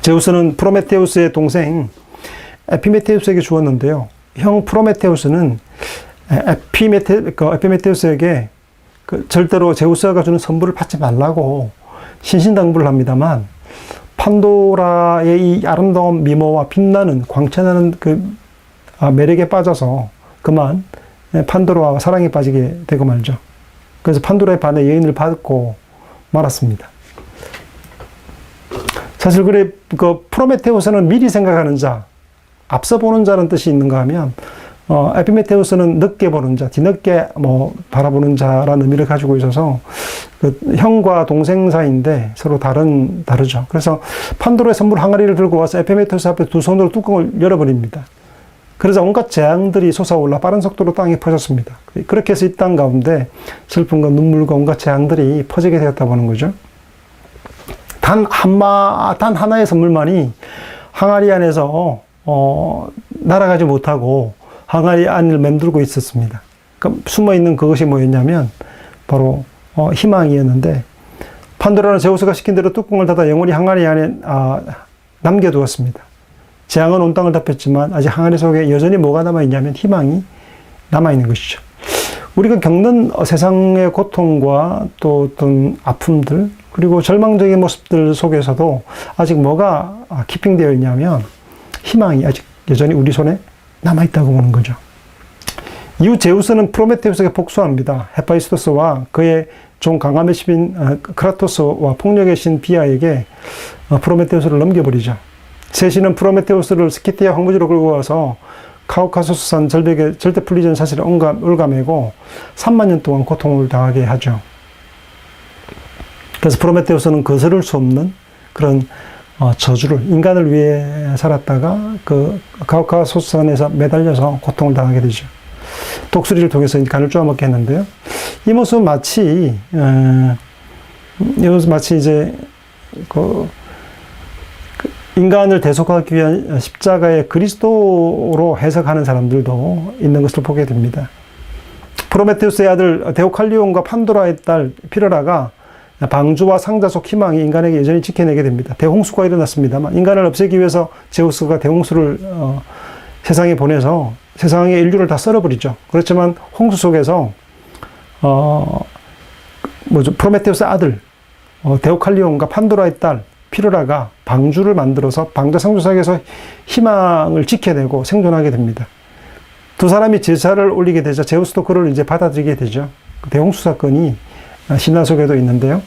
제우스는 프로메테우스의 동생 에피메테우스에게 주었는데요. 형 프로메테우스는 에피메테우스에게 절대로 제우스가 주는 선물을 받지 말라고 신신당부를 합니다만, 판도라의 이 아름다운 미모와 빛나는 광채나는 그 매력에 빠져서 그만 판도라와 사랑에 빠지게 되고 말죠. 그래서 판도라의 반에 여인을 받고 말았습니다. 사실 그 프로메테우스는 미리 생각하는 자, 앞서 보는 자라는 뜻이 있는가 하면, 에피메테우스는 늦게 보는 자, 뒤늦게 바라보는 자라는 의미를 가지고 있어서 그 형과 동생 사이인데 서로 다르죠. 그래서 판도라의 선물 항아리를 들고 와서 에피메테우스 앞에 두 손으로 뚜껑을 열어버립니다. 그래서 온갖 재앙들이 솟아올라 빠른 속도로 땅에 퍼졌습니다. 그렇게 해서 이 땅 가운데 슬픔과 눈물과 온갖 재앙들이 퍼지게 되었다 보는 거죠. 단 하나의 선물만이 항아리 안에서 날아가지 못하고 항아리 안을 맴돌고 있었습니다. 그러니까 숨어있는 그것이 뭐였냐면 바로 희망이었는데, 판도라는 제우스가 시킨 대로 뚜껑을 닫아 영원히 항아리 안에 남겨두었습니다. 재앙은 온 땅을 덮였지만 아직 항아리 속에 여전히 뭐가 남아있냐면 희망이 남아있는 것이죠. 우리가 겪는 세상의 고통과 또 어떤 아픔들, 그리고 절망적인 모습들 속에서도 아직 뭐가 키핑되어 있냐면 희망이 아직 여전히 우리 손에 남아있다고 보는 거죠. 이후 제우스는 프로메테우스에게 복수합니다. 헤파이스토스와 그의 종 강함의 신인 크라토스와 폭력의 신 비아에게 프로메테우스를 넘겨버리죠. 세 신은 프로메테우스를 스키티아 황무지로 끌고 와서 카우카소스산 절벽에 절대 풀리지 않은 사실을 올가매고 3만 년 동안 고통을 당하게 하죠. 그래서 프로메테우스는 거스를 수 없는 그런 저주를, 인간을 위해 살았다가 그 카우카소스산에서 매달려서 고통을 당하게 되죠. 독수리를 통해서 간을 쪼아먹게 했는데요. 이 모습은 마치 이제 인간을 대속하기 위한 십자가의 그리스도로 해석하는 사람들도 있는 것을 보게 됩니다. 프로메테우스의 아들 데오칼리온과 판도라의 딸 피르라가 방주와 상자 속 희망이 인간에게 여전히 지켜내게 됩니다. 대홍수가 일어났습니다만 인간을 없애기 위해서 제우스가 대홍수를 세상에 보내서 세상의 인류를 다 썰어버리죠. 그렇지만 홍수 속에서 프로메테우스의 아들 데오칼리온과 판도라의 딸 피르라가 방주를 만들어서 방자 상주상에서 희망을 지켜내고 생존하게 됩니다. 두 사람이 제사를 올리게 되자 제우스도 그를 이제 받아들이게 되죠. 대홍수 사건이 신화 속에도 있는데요.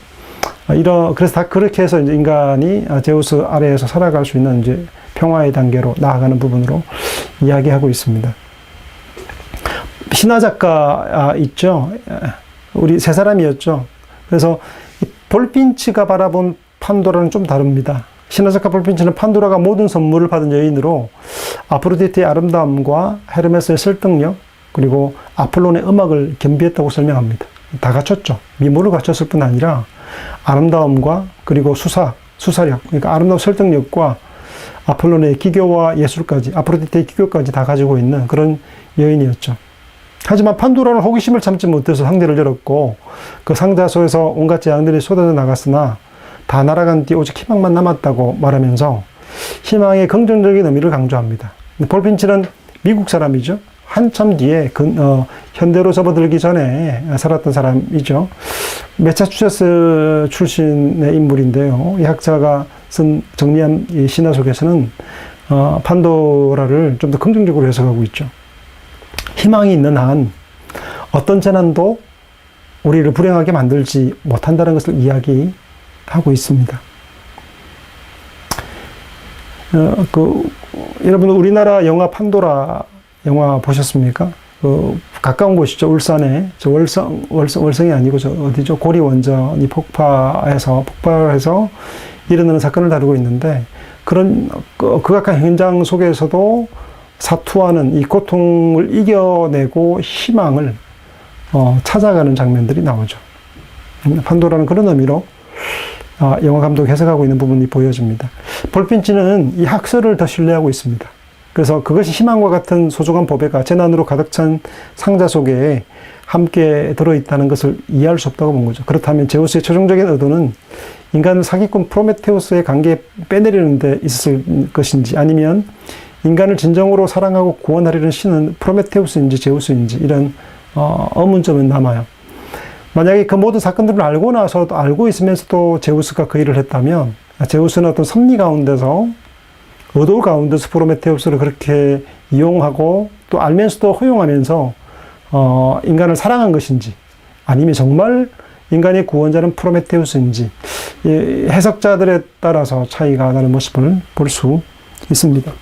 그래서 다 그렇게 해서 이제 인간이 제우스 아래에서 살아갈 수 있는 이제 평화의 단계로 나아가는 부분으로 이야기하고 있습니다. 신화 작가 있죠. 우리 세 사람이었죠. 그래서 볼핀치가 바라본 판도라는 좀 다릅니다. 신화 작가 볼핀치는 판도라가 모든 선물을 받은 여인으로 아프로디테의 아름다움과 헤르메스의 설득력, 그리고 아폴론의 음악을 겸비했다고 설명합니다. 다 갖췄죠. 미모를 갖췄을 뿐 아니라 아름다움과 그리고 수사력, 그러니까 아름다운 설득력과 아폴로네의 기교와 예술까지, 아프로디테의 기교까지 다 가지고 있는 그런 여인이었죠. 하지만 판도라는 호기심을 참지 못해서 상자를 열었고 그 상자 속에서 온갖 재앙들이 쏟아져 나갔으나 다 날아간 뒤 오직 희망만 남았다고 말하면서 희망의 긍정적인 의미를 강조합니다. 폴핀치는 미국 사람이죠. 한참 뒤에 현대로 접어들기 전에 살았던 사람이죠. 매사추세츠 출신의 인물인데요. 이 학자가 정리한 이 신화 속에서는 판도라를 좀 더 긍정적으로 해석하고 있죠. 희망이 있는 한 어떤 재난도 우리를 불행하게 만들지 못한다는 것을 이야기하고 있습니다. 여러분 우리나라 영화 판도라 영화 보셨습니까? 가까운 곳이죠. 울산에 월성이 아니고 어디죠? 고리 원전이 폭발해서 일어나는 사건을 다루고 있는데 그런 극악한 현장 속에서도 사투하는 이 고통을 이겨내고 희망을 찾아가는 장면들이 나오죠. 판도라는 그런 의미로 영화 감독이 해석하고 있는 부분이 보여집니다. 볼핀치는 이 학설을 더 신뢰하고 있습니다. 그래서 그것이 희망과 같은 소중한 보배가 재난으로 가득 찬 상자 속에 함께 들어있다는 것을 이해할 수 없다고 본 거죠. 그렇다면 제우스의 최종적인 의도는 인간을 사기꾼 프로메테우스의 관계에 빼내리는 데 있었을 것인지 아니면 인간을 진정으로 사랑하고 구원하려는 신은 프로메테우스인지 제우스인지 이런 의문점은 남아요. 만약에 그 모든 사건들을 알고 나서도 알고 있으면서도 제우스가 그 일을 했다면 제우스는 어떤 섭리 가운데서 의도 가운데서 프로메테우스를 그렇게 이용하고 또 알면서도 허용하면서 인간을 사랑한 것인지 아니면 정말 인간의 구원자는 프로메테우스인지 해석자들에 따라서 차이가 나는 모습을 볼 수 있습니다.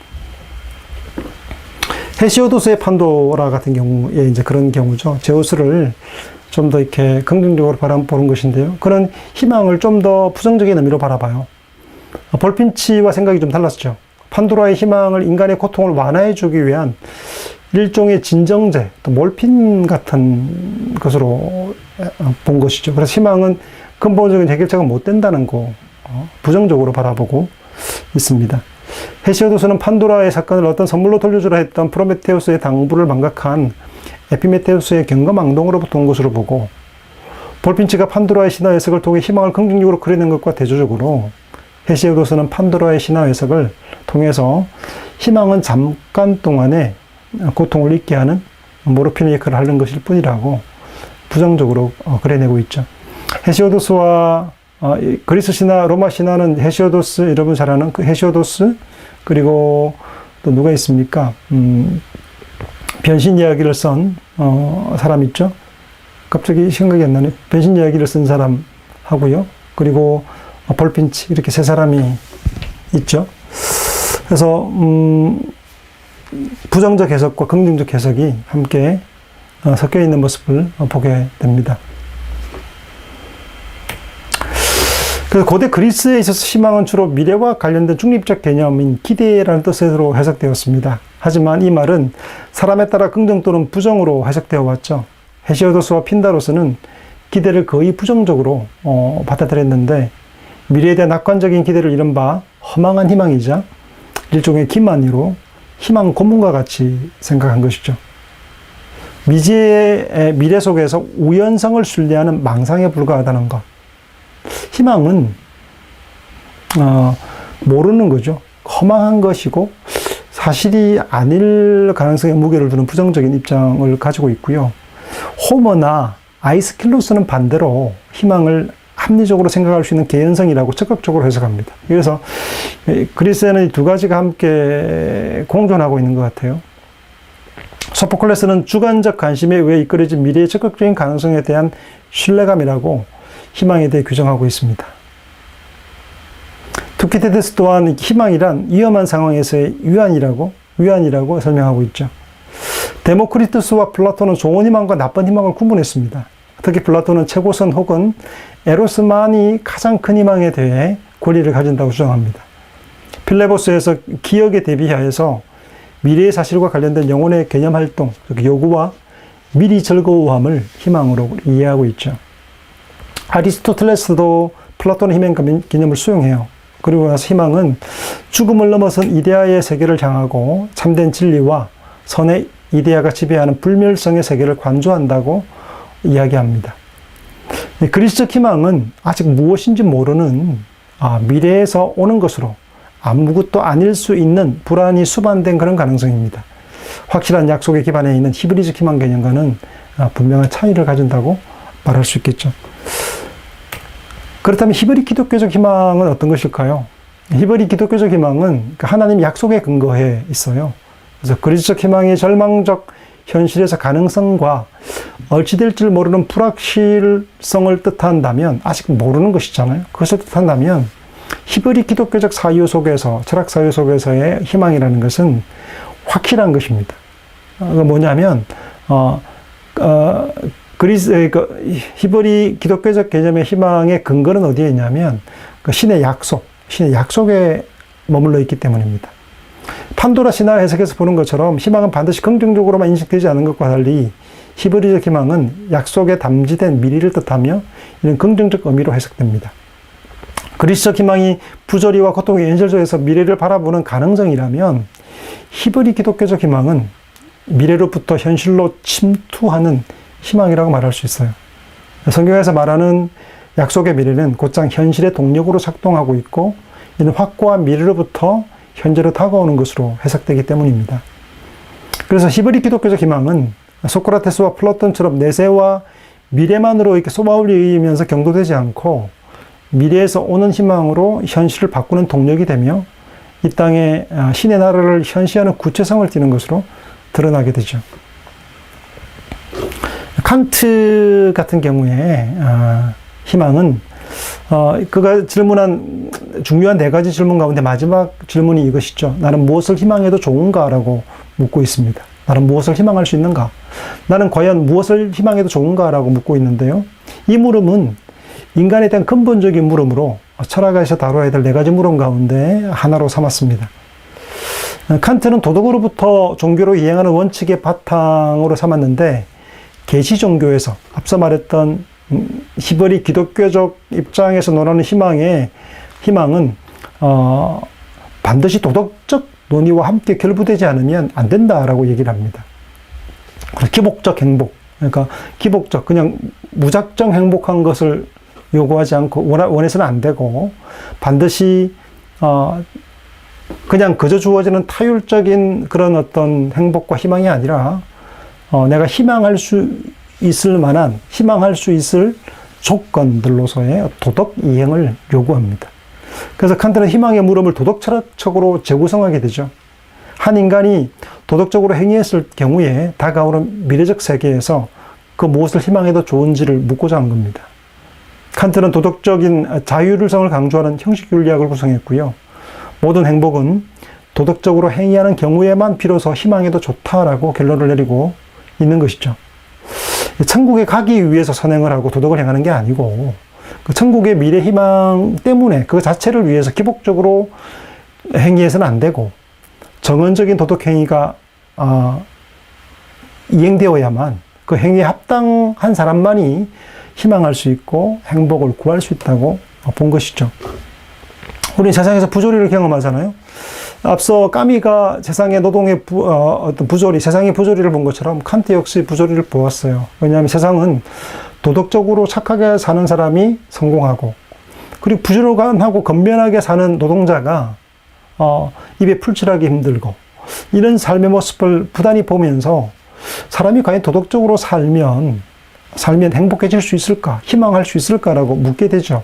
헤시오도스의 판도라 같은 경우에 이제 그런 경우죠. 제우스를 좀 더 이렇게 긍정적으로 바라보는 것인데요. 그런 희망을 좀 더 부정적인 의미로 바라봐요. 볼핀치와 생각이 좀 달랐죠. 판도라의 희망을 인간의 고통을 완화해주기 위한 일종의 진정제, 또 몰핀 같은 것으로 본 것이죠. 그래서 희망은 근본적인 해결책은 못 된다는 거 부정적으로 바라보고 있습니다. 헤시오도스는 판도라의 사건을 어떤 선물로 돌려주라 했던 프로메테우스의 당부를 망각한 에피메테우스의 경거망동으로부터 온 것으로 보고 볼핀치가 판도라의 신화 해석을 통해 희망을 긍정적으로 그려낸 것과 대조적으로 헤시오도스는 판도라의 신화 해석을 통해서 희망은 잠깐 동안의 고통을 잊게 하는 모르핀의 역할을 하는 것일 뿐이라고 부정적으로 그려내고 있죠. 헤시오도스와 그리스 신화, 로마 신화는 헤시오도스, 여러분 잘 아는 그 헤시오도스, 그리고 또 누가 있습니까? 변신 이야기를 쓴 사람 있죠? 갑자기 생각이 안 나네. 변신 이야기를 쓴 사람 하고요. 그리고 볼핀치 이렇게 세 사람이 있죠. 그래서 부정적 해석과 긍정적 해석이 함께 섞여 있는 모습을 보게 됩니다. 그래서 고대 그리스에 있어서 희망은 주로 미래와 관련된 중립적 개념인 기대라는 뜻으로 해석되었습니다. 하지만 이 말은 사람에 따라 긍정 또는 부정으로 해석되어 왔죠. 헤시오도스와 핀다로스는 기대를 거의 부정적으로 받아들였는데 미래에 대한 낙관적인 기대를 이른바 허망한 희망이자 일종의 기만으로 희망 고문과 같이 생각한 것이죠. 미지의 미래 속에서 우연성을 순례하는 망상에 불과하다는 것. 희망은 모르는 거죠. 허망한 것이고 사실이 아닐 가능성에 무게를 두는 부정적인 입장을 가지고 있고요. 호머나 아이스킬로스는 반대로 희망을 합리적으로 생각할 수 있는 개연성이라고 적극적으로 해석합니다. 그래서 그리스에는 이 두 가지가 함께 공존하고 있는 것 같아요. 소포클레스는 주관적 관심에 의해 이끌어진 미래의 적극적인 가능성에 대한 신뢰감이라고 희망에 대해 규정하고 있습니다. 투키디데스 또한 희망이란 위험한 상황에서의 위안이라고 설명하고 있죠. 데모크리투스와 플라톤은 좋은 희망과 나쁜 희망을 구분했습니다. 특히 플라톤은 최고선 혹은 에로스만이 가장 큰 희망에 대해 권리를 가진다고 주장합니다. 필레보스에서 기억에 대비하여서 미래의 사실과 관련된 영혼의 개념 활동, 즉 요구와 미리 즐거워함을 희망으로 이해하고 있죠. 아리스토텔레스도 플라톤의 희망 개념을 수용해요. 그리고 나서 희망은 죽음을 넘어선 이데아의 세계를 향하고 참된 진리와 선의 이데아가 지배하는 불멸성의 세계를 관조한다고 이야기합니다. 그리스적 희망은 아직 무엇인지 모르는 미래에서 오는 것으로 아무것도 아닐 수 있는 불안이 수반된 그런 가능성입니다. 확실한 약속에 기반해 있는 히브리적 희망 개념과는 분명한 차이를 가진다고 말할 수 있겠죠. 그렇다면 히브리 기독교적 희망은 어떤 것일까요? 히브리 기독교적 희망은 하나님 약속에 근거해 있어요. 그래서 그리스적 희망의 절망적 현실에서 가능성과 어찌될지 모르는 불확실성을 뜻한다면, 아직 모르는 것이잖아요. 그것을 뜻한다면 히브리 기독교적 사유 속에서, 철학 사유 속에서의 희망이라는 것은 확실한 것입니다. 뭐냐면 히브리 기독교적 개념의 희망의 근거는 어디에 있냐면 신의 약속에 머물러 있기 때문입니다. 판도라 신화 해석에서 보는 것처럼 희망은 반드시 긍정적으로만 인식되지 않은 것과 달리 히브리적 희망은 약속에 담지된 미래를 뜻하며 이런 긍정적 의미로 해석됩니다. 그리스적 희망이 부조리와 고통의 현실 속에서 미래를 바라보는 가능성이라면 히브리 기독교적 희망은 미래로부터 현실로 침투하는 희망이라고 말할 수 있어요. 성경에서 말하는 약속의 미래는 곧장 현실의 동력으로 작동하고 있고, 이는 확고한 미래로부터 현재로 다가오는 것으로 해석되기 때문입니다. 그래서 히브리 기독교적 희망은 소크라테스와 플라톤처럼 내세와 미래만으로 이렇게 쏟아올리면서 경도되지 않고 미래에서 오는 희망으로 현실을 바꾸는 동력이 되며 이 땅에 신의 나라를 현시하는 구체성을 띠는 것으로 드러나게 되죠. 칸트 같은 경우에 희망은 그가 질문한 중요한 4가지 질문 가운데 마지막 질문이 이것이죠. 나는 무엇을 희망해도 좋은가? 라고 묻고 있습니다. 나는 무엇을 희망할 수 있는가? 나는 과연 무엇을 희망해도 좋은가? 라고 묻고 있는데요. 이 물음은 인간에 대한 근본적인 물음으로 철학에서 다뤄야 될 4가지 물음 가운데 하나로 삼았습니다. 칸트는 도덕으로부터 종교로 이행하는 원칙의 바탕으로 삼았는데, 계시 종교에서 앞서 말했던 히브리 기독교적 입장에서 논하는 희망은 반드시 도덕적 논의와 함께 결부되지 않으면 안 된다라고 얘기를 합니다. 기복적 행복, 그러니까 기복적, 그냥 무작정 행복한 것을 요구하지 않고 원해서는 안 되고, 반드시 그냥 그저 주어지는 타율적인 그런 어떤 행복과 희망이 아니라 내가 희망할 수 있을 조건들로서의 도덕 이행을 요구합니다. 그래서 칸트는 희망의 물음을 도덕 철학적으로 재구성하게 되죠. 한 인간이 도덕적으로 행위했을 경우에 다가오는 미래적 세계에서 그 무엇을 희망해도 좋은지를 묻고자 한 겁니다. 칸트는 도덕적인 자율성을 강조하는 형식윤리학을 구성했고요. 모든 행복은 도덕적으로 행위하는 경우에만 비로소 희망해도 좋다라고 결론을 내리고 있는 것이죠. 천국에 가기 위해서 선행을 하고 도덕을 행하는 게 아니고, 그 천국의 미래 희망 때문에 그 자체를 위해서 기복적으로 행위해서는 안 되고, 정언적인 도덕 행위가 이행되어야만 그 행위에 합당한 사람만이 희망할 수 있고 행복을 구할 수 있다고 본 것이죠. 우리는 세상에서 부조리를 경험하잖아요. 앞서 까미가 세상의 노동의 어떤 부조리, 세상의 부조리를 본 것처럼 칸트 역시 부조리를 보았어요. 왜냐하면 세상은 도덕적으로 착하게 사는 사람이 성공하고, 그리고 부지런하고 건면하게 사는 노동자가 입에 풀칠하기 힘들고, 이런 삶의 모습을 부단히 보면서 사람이 과연 도덕적으로 살면 행복해질 수 있을까? 희망할 수 있을까라고 묻게 되죠.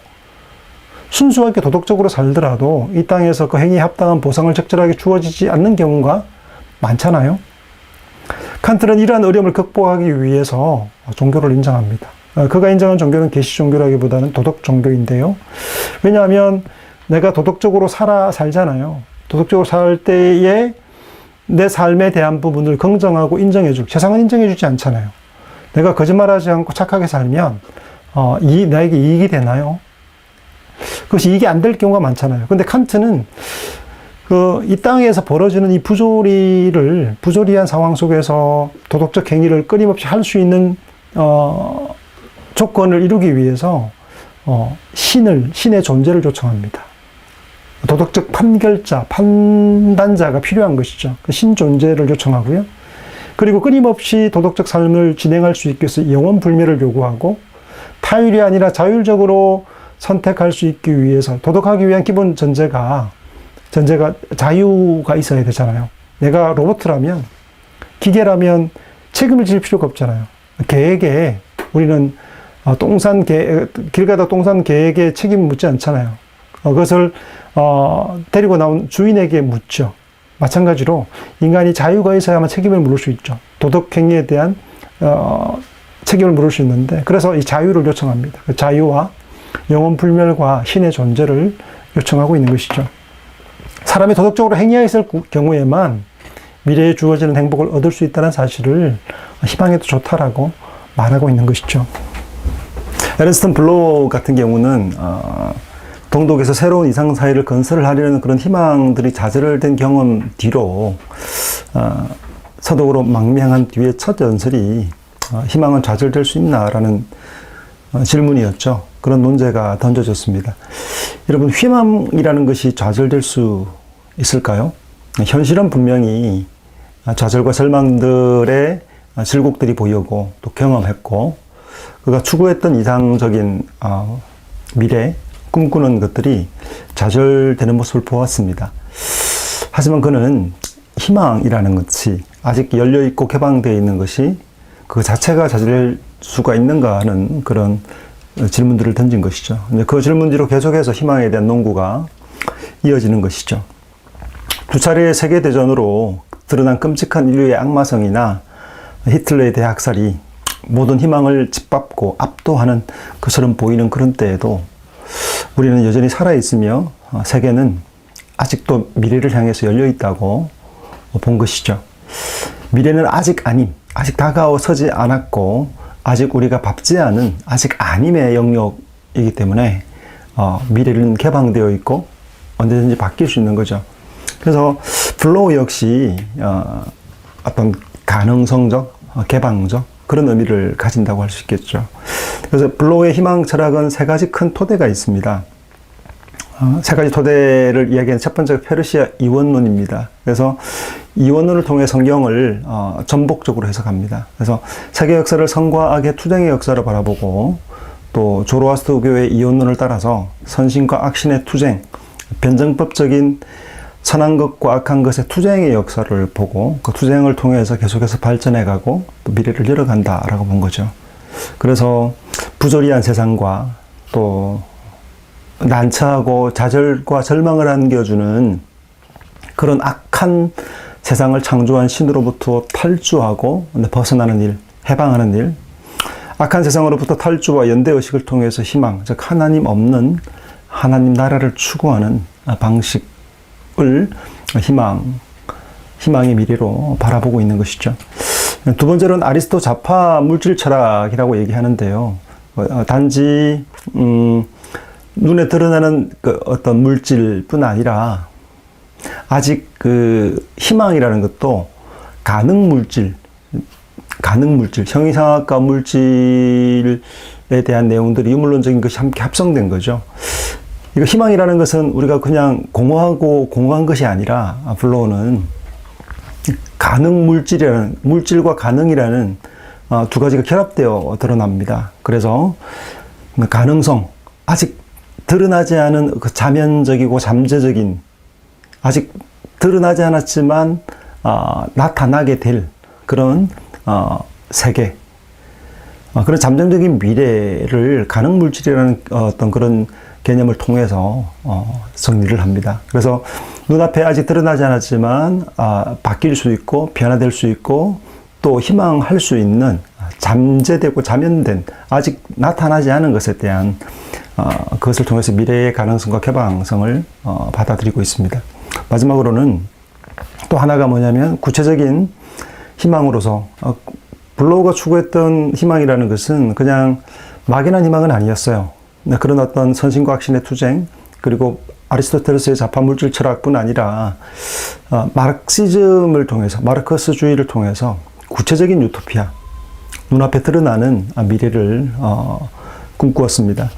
순수하게 도덕적으로 살더라도 이 땅에서 그 행위에 합당한 보상을 적절하게 주어지지 않는 경우가 많잖아요. 칸트는 이러한 어려움을 극복하기 위해서 종교를 인정합니다. 그가 인정한 종교는 계시 종교라기보다는 도덕 종교인데요. 왜냐하면 내가 도덕적으로 살잖아요. 도덕적으로 살 때에 내 삶에 대한 부분을 긍정하고 인정해주고, 세상은 인정해주지 않잖아요. 내가 거짓말하지 않고 착하게 살면 나에게 이익이 되나요? 그것이 이익이 안 될 경우가 많잖아요. 근데 칸트는 이 땅에서 벌어지는 이 부조리한 상황 속에서 도덕적 행위를 끊임없이 할 수 있는 조건을 이루기 위해서 신의 존재를 요청합니다. 도덕적 판결자, 판단자가 필요한 것이죠. 그 신 존재를 요청하고요. 그리고 끊임없이 도덕적 삶을 진행할 수 있기 위해서 영원불멸을 요구하고, 타율이 아니라 자율적으로 선택할 수 있기 위해서 도덕하기 위한 기본 전제가 자유가 있어야 되잖아요. 내가 로봇이라면, 기계라면 책임을 질 필요가 없잖아요. 개에게 우리는 길 가다 똥산 개에게 책임을 묻지 않잖아요. 그것을 데리고 나온 주인에게 묻죠. 마찬가지로 인간이 자유가 있어야만 책임을 물을 수 있죠. 도덕 행위에 대한 책임을 물을 수 있는데, 그래서 이 자유를 요청합니다. 그 자유와 영원불멸과 신의 존재를 요청하고 있는 것이죠. 사람이 도덕적으로 행위했을 경우에만 미래에 주어지는 행복을 얻을 수 있다는 사실을 희망해도 좋다라고 말하고 있는 것이죠. 에른스트 블로우 같은 경우는 동독에서 새로운 이상사회를 건설하려는 그런 희망들이 좌절된 경험 뒤로 서독으로 망명한 뒤에 첫 연설이 희망은 좌절될 수 있나라는 질문이었죠. 그런 논제가 던져졌습니다. 여러분, 희망이라는 것이 좌절될 수 있을까요? 현실은 분명히 좌절과 절망들의 질곡들이 보이고 또 경험했고, 그가 추구했던 이상적인 미래, 꿈꾸는 것들이 좌절되는 모습을 보았습니다. 하지만 그는 희망이라는 것이 아직 열려있고 개방되어 있는 것이 그 자체가 좌절될 수가 있는가 하는 그런 질문들을 던진 것이죠. 그 질문지로 계속해서 희망에 대한 논구가 이어지는 것이죠. 두 차례의 세계대전으로 드러난 끔찍한 인류의 악마성이나 히틀러의 대학살이 모든 희망을 짓밟고 압도하는 것처럼 보이는 그런 때에도 우리는 여전히 살아있으며 세계는 아직도 미래를 향해서 열려있다고 본 것이죠. 미래는 아직 아님, 아직 다가서지 않았고 아직 우리가 밟지 않은 아직 아님의 영역이기 때문에 미래는 개방되어 있고 언제든지 바뀔 수 있는 거죠. 그래서 블로우 역시 어떤 가능성적, 개방적 그런 의미를 가진다고 할 수 있겠죠. 그래서 블로우의 희망 철학은 세 가지 큰 토대가 있습니다. 세 가지 토대를 이야기하는 첫 번째가 페르시아 이원론입니다. 그래서 이원론을 통해 성경을 전복적으로 해석합니다. 그래서 세계 역사를 선과 악의 투쟁의 역사로 바라보고, 또 조로아스터교의 이원론을 따라서 선신과 악신의 투쟁, 변정법적인 선한 것과 악한 것의 투쟁의 역사를 보고 그 투쟁을 통해서 계속해서 발전해가고 또 미래를 열어간다라고 본 거죠. 그래서 부조리한 세상과 또 난처하고 좌절과 절망을 안겨주는 그런 악한 세상을 창조한 신으로부터 탈주하고 벗어나는 일, 해방하는 일, 악한 세상으로부터 탈주와 연대의식을 통해서 희망, 즉 하나님 없는 하나님 나라를 추구하는 방식을 희망의 미래로 바라보고 있는 것이죠. 두 번째로는 아리스토 자파 물질 철학이라고 얘기하는데요. 단지 눈에 드러나는 그 어떤 물질뿐 아니라 아직 그 희망이라는 것도 가능 물질, 형이상학과 물질에 대한 내용들이 유물론적인 것이 함께 합성된 거죠. 이거 희망이라는 것은 우리가 그냥 공허한 것이 아니라 블로우는 가능 물질과 가능이라는 두 가지가 결합되어 드러납니다. 그래서 가능성, 아직 드러나지 않은 그 자면적이고 잠재적인, 아직 드러나지 않았지만 나타나게 될 그런 세계, 그런 잠재적인 미래를 가능 물질이라는 어떤 그런 개념을 통해서 정리를 합니다. 그래서 눈앞에 아직 드러나지 않았지만 바뀔 수 있고 변화될 수 있고 또 희망할 수 있는 잠재되고 자면된 아직 나타나지 않은 것에 대한 그것을 통해서 미래의 가능성과 개방성을 받아들이고 있습니다. 마지막으로는 또 하나가 뭐냐면 구체적인 희망으로서 블로우가 추구했던 희망이라는 것은 그냥 막연한 희망은 아니었어요. 그런 어떤 선신과 악신의 투쟁, 그리고 아리스토텔레스의 자파 물질 철학뿐 아니라 마르크시즘을 통해서, 마르크스주의를 통해서 구체적인 유토피아, 눈앞에 드러나는 미래를 꿈꾸었습니다.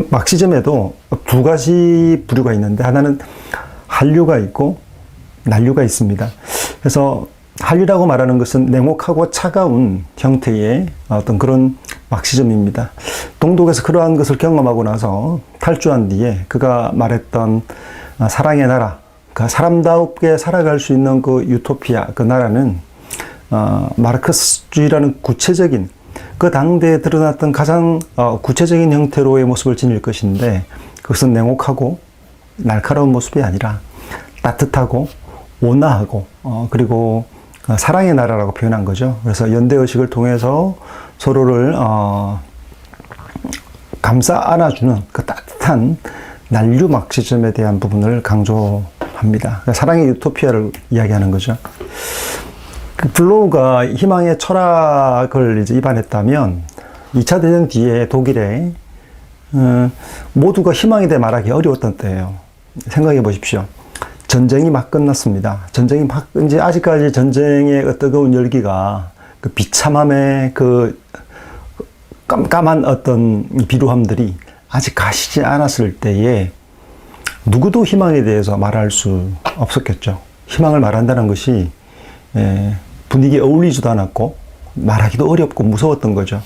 막시즘에도 두 가지 부류가 있는데, 하나는 한류가 있고 난류가 있습니다. 그래서 한류라고 말하는 것은 냉혹하고 차가운 형태의 어떤 그런 막시즘입니다. 동독에서 그러한 것을 경험하고 나서 탈주한 뒤에 그가 말했던 사랑의 나라, 그 사람답게 살아갈 수 있는 그 유토피아, 그 나라는 마르크스주의라는 구체적인, 그 당대에 드러났던 가장 구체적인 형태로의 모습을 지닐 것인데, 그것은 냉혹하고 날카로운 모습이 아니라 따뜻하고 온화하고 그리고 사랑의 나라라고 표현한 거죠. 그래서 연대의식을 통해서 서로를 감싸 안아주는 그 따뜻한 난류 막시즘에 대한 부분을 강조합니다. 사랑의 유토피아를 이야기하는 거죠. 그 블로우가 희망의 철학을 이제 입안했다면 2차 대전 뒤에 독일에 모두가 희망에 대해 말하기 어려웠던 때예요. 생각해 보십시오. 전쟁이 막 끝났습니다. 전쟁이 막, 이제 아직까지 전쟁의 뜨거운 열기가 그 비참함의 그 깜깜한 어떤 비루함들이 아직 가시지 않았을 때에 누구도 희망에 대해서 말할 수 없었겠죠. 희망을 말한다는 것이 분위기에 어울리지도 않았고 말하기도 어렵고 무서웠던 거죠.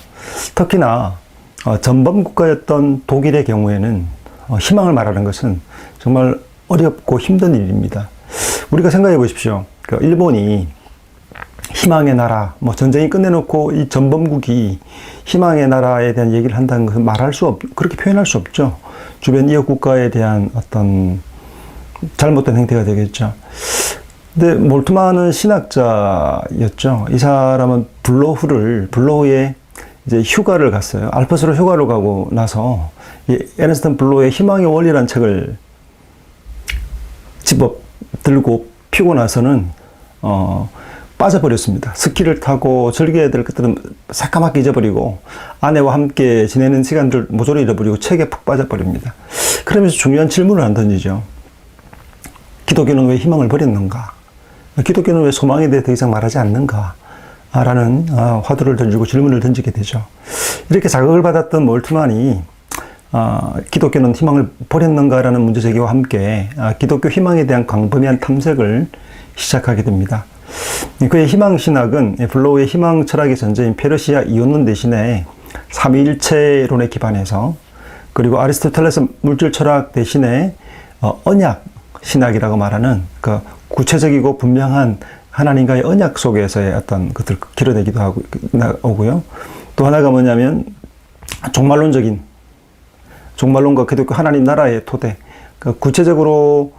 특히나 전범 국가였던 독일의 경우에는 희망을 말하는 것은 정말 어렵고 힘든 일입니다. 우리가 생각해 보십시오. 그 일본이 희망의 나라, 뭐 전쟁이 끝내놓고 이 전범국이 희망의 나라에 대한 얘기를 한다는 것은 그렇게 표현할 수 없죠. 주변 이웃 국가에 대한 어떤 잘못된 행태가 되겠죠. 근데 몰트만은 신학자였죠. 이 사람은 블로우의 이제 휴가를 갔어요. 알프스로 휴가를 가고 나서 이 에르스트 블로우의 희망의 원리라는 책을 집어 들고 피고 나서는 빠져버렸습니다. 스키를 타고 즐겨야 될 것들은 새까맣게 잊어버리고 아내와 함께 지내는 시간들 모조리 잃어버리고 책에 푹 빠져버립니다. 그러면서 중요한 질문을 안 던지죠. 기독교는 왜 희망을 버렸는가? 기독교는 왜 소망에 대해 더 이상 말하지 않는가? 라는 화두를 던지고 질문을 던지게 되죠. 이렇게 자극을 받았던 몰트만이 기독교는 희망을 버렸는가라는 문제 제기와 함께 기독교 희망에 대한 광범위한 탐색을 시작하게 됩니다. 그의 희망신학은 블로우의 희망 철학의 전제인 페르시아 이원론 대신에 삼위일체론에 기반해서, 그리고 아리스토텔레스 물질 철학 대신에 언약 신학이라고 말하는 그 구체적이고 분명한 하나님과의 언약 속에서의 어떤 것들을 길어내기도 하고요. 또 하나가 뭐냐면 종말론과 기독교 하나님 나라의 토대, 그 구체적으로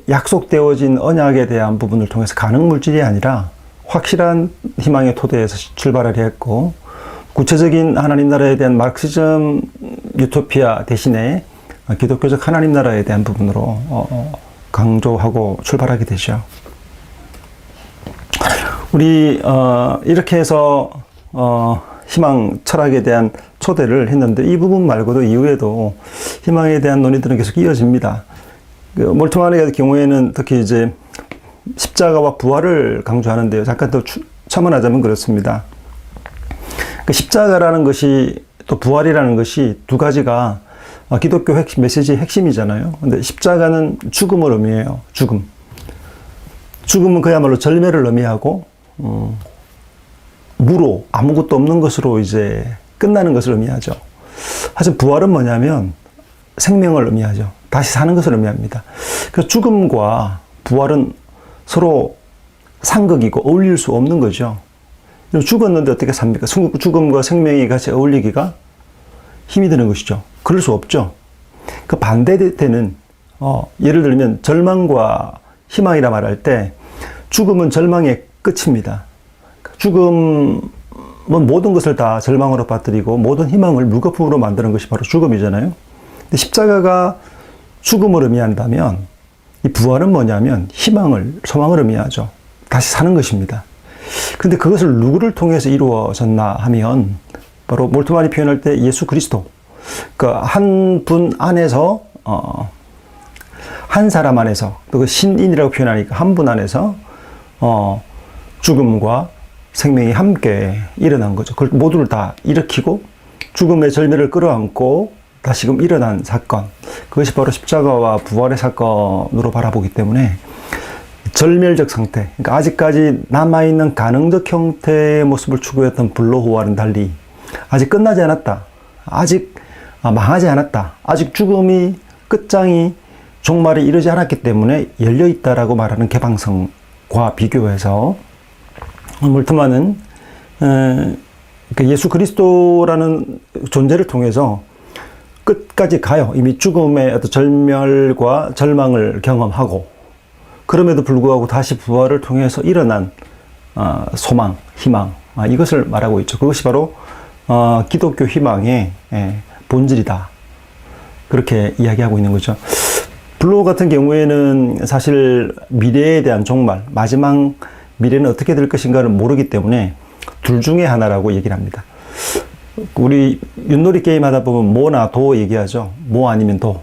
약속되어진 언약에 대한 부분을 통해서 가능 물질이 아니라 확실한 희망의 토대에서 출발을 했고, 구체적인 하나님 나라에 대한 마르크시즘 유토피아 대신에 기독교적 하나님 나라에 대한 부분으로 강조하고 출발하게 되죠. 우리 이렇게 해서 희망 철학에 대한 초대를 했는데, 이 부분 말고도 이후에도 희망에 대한 논의들은 계속 이어집니다. 몰트만의 경우에는 특히 이제 십자가와 부활을 강조하는데요. 잠깐 더 첨언하자면 그렇습니다. 그 십자가라는 것이 또 부활이라는 것이 두 가지가 기독교 메시지의 핵심이잖아요. 근데 십자가는 죽음을 의미해요. 죽음은 그야말로 절멸을 의미하고 무로 아무것도 없는 것으로 이제 끝나는 것을 의미하죠. 하지만 부활은 뭐냐면 생명을 의미하죠. 다시 사는 것을 의미합니다. 그래서 죽음과 부활은 서로 상극이고 어울릴 수 없는 거죠. 죽었는데 어떻게 삽니까? 죽음과 생명이 같이 어울리기가 힘이 드는 것이죠. 그럴 수 없죠. 그 반대되는 예를 들면 절망과 희망이라 말할 때 죽음은 절망의 끝입니다. 죽음은 모든 것을 다 절망으로 빠뜨리고 모든 희망을 무거품으로 만드는 것이 바로 죽음이잖아요. 근데 십자가가 죽음을 의미한다면 이 부활은 뭐냐면 소망을 의미하죠. 다시 사는 것입니다. 근데 그것을 누구를 통해서 이루어졌나 하면 바로 몰트만이 표현할 때 예수 그리스도, 그러니까 한 분 안에서 한 사람 안에서, 또 그 신인이라고 표현하니까 한 분 안에서 죽음과 생명이 함께 일어난 거죠. 그걸 모두를 다 일으키고 죽음의 절멸을 끌어안고 다시금 일어난 사건, 그것이 바로 십자가와 부활의 사건으로 바라보기 때문에 절멸적 상태, 그러니까 아직까지 남아있는 가능적 형태의 모습을 추구했던 불로호와는 달리 아직 끝나지 않았다, 아직 망하지 않았다, 아직 죽음이 끝장이 종말에 이르지 않았기 때문에 열려있다라고 말하는 개방성과 비교해서 몰트만은 예수 그리스도라는 존재를 통해서 끝까지 가요. 이미 죽음의 어떤 절멸과 절망을 경험하고 그럼에도 불구하고 다시 부활을 통해서 일어난 소망, 희망, 이것을 말하고 있죠. 그것이 바로 기독교 희망의 본질이다, 그렇게 이야기하고 있는 거죠. 블로 같은 경우에는 사실 미래에 대한 종말, 마지막 미래는 어떻게 될 것인가를 모르기 때문에 둘 중에 하나라고 얘기를 합니다. 우리 윷놀이 게임 하다 보면 모나 도 얘기하죠. 모 아니면 도.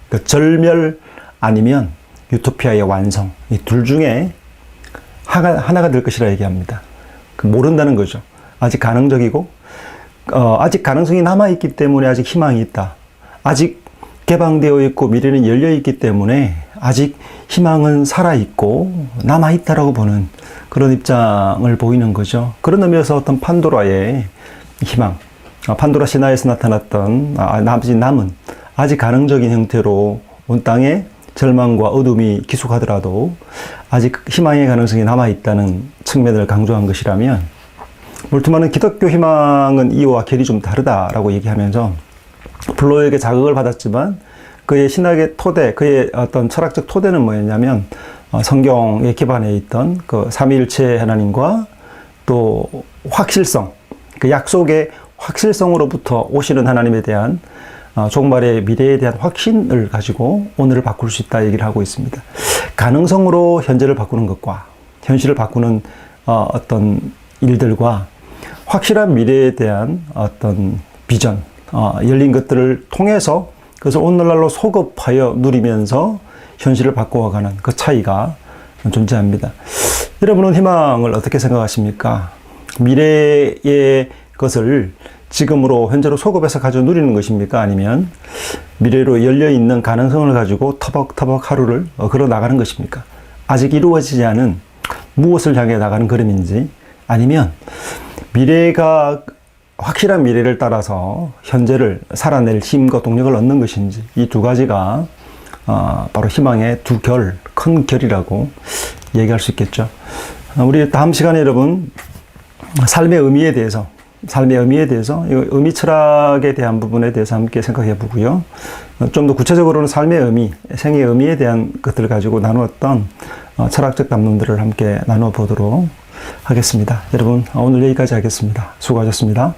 그러니까 절멸 아니면 유토피아의 완성. 이 둘 중에 하나가 될 것이라 얘기합니다. 모른다는 거죠. 아직 가능적이고, 아직 가능성이 남아있기 때문에 아직 희망이 있다. 아직 개방되어 있고 미래는 열려 있기 때문에 아직 희망은 살아있고 남아있다라고 보는 그런 입장을 보이는 거죠. 그런 의미에서 어떤 판도라의 희망, 판도라 신화에서 나타났던 남은 아직 가능적인 형태로 온 땅에 절망과 어둠이 기속하더라도 아직 희망의 가능성이 남아있다는 측면을 강조한 것이라면, 몰트만은 기독교 희망은 이와 결이 좀 다르다라고 얘기하면서 블로에게 자극을 받았지만 그의 신학의 토대, 그의 어떤 철학적 토대는 뭐였냐면 성경에 기반해 있던 그 삼위일체 하나님과 또 확실성, 그 약속의 확실성으로부터 오시는 하나님에 대한 종말의 미래에 대한 확신을 가지고 오늘을 바꿀 수 있다 얘기를 하고 있습니다. 가능성으로 현재를 바꾸는 것과 현실을 바꾸는 어떤 일들과 확실한 미래에 대한 어떤 비전, 열린 것들을 통해서 그것을 오늘날로 소급하여 누리면서 현실을 바꿔가는 그 차이가 존재합니다. 여러분은 희망을 어떻게 생각하십니까? 미래의 것을 지금으로 현재로 소급해서 가지고 누리는 것입니까? 아니면 미래로 열려있는 가능성을 가지고 터벅터벅 하루를 걸어 나가는 것입니까? 아직 이루어지지 않은 무엇을 향해 나가는 걸음인지, 아니면 미래가 확실한 미래를 따라서 현재를 살아낼 힘과 동력을 얻는 것인지, 이 두 가지가 바로 희망의 두 결, 큰 결이라고 얘기할 수 있겠죠. 우리 다음 시간에 여러분 삶의 의미에 대해서 의미 철학에 대한 부분에 대해서 함께 생각해 보고요. 좀 더 구체적으로는 삶의 의미, 생의 의미에 대한 것들을 가지고 나누었던 철학적 담론들을 함께 나누어 보도록 하겠습니다. 여러분 오늘 여기까지 하겠습니다. 수고하셨습니다.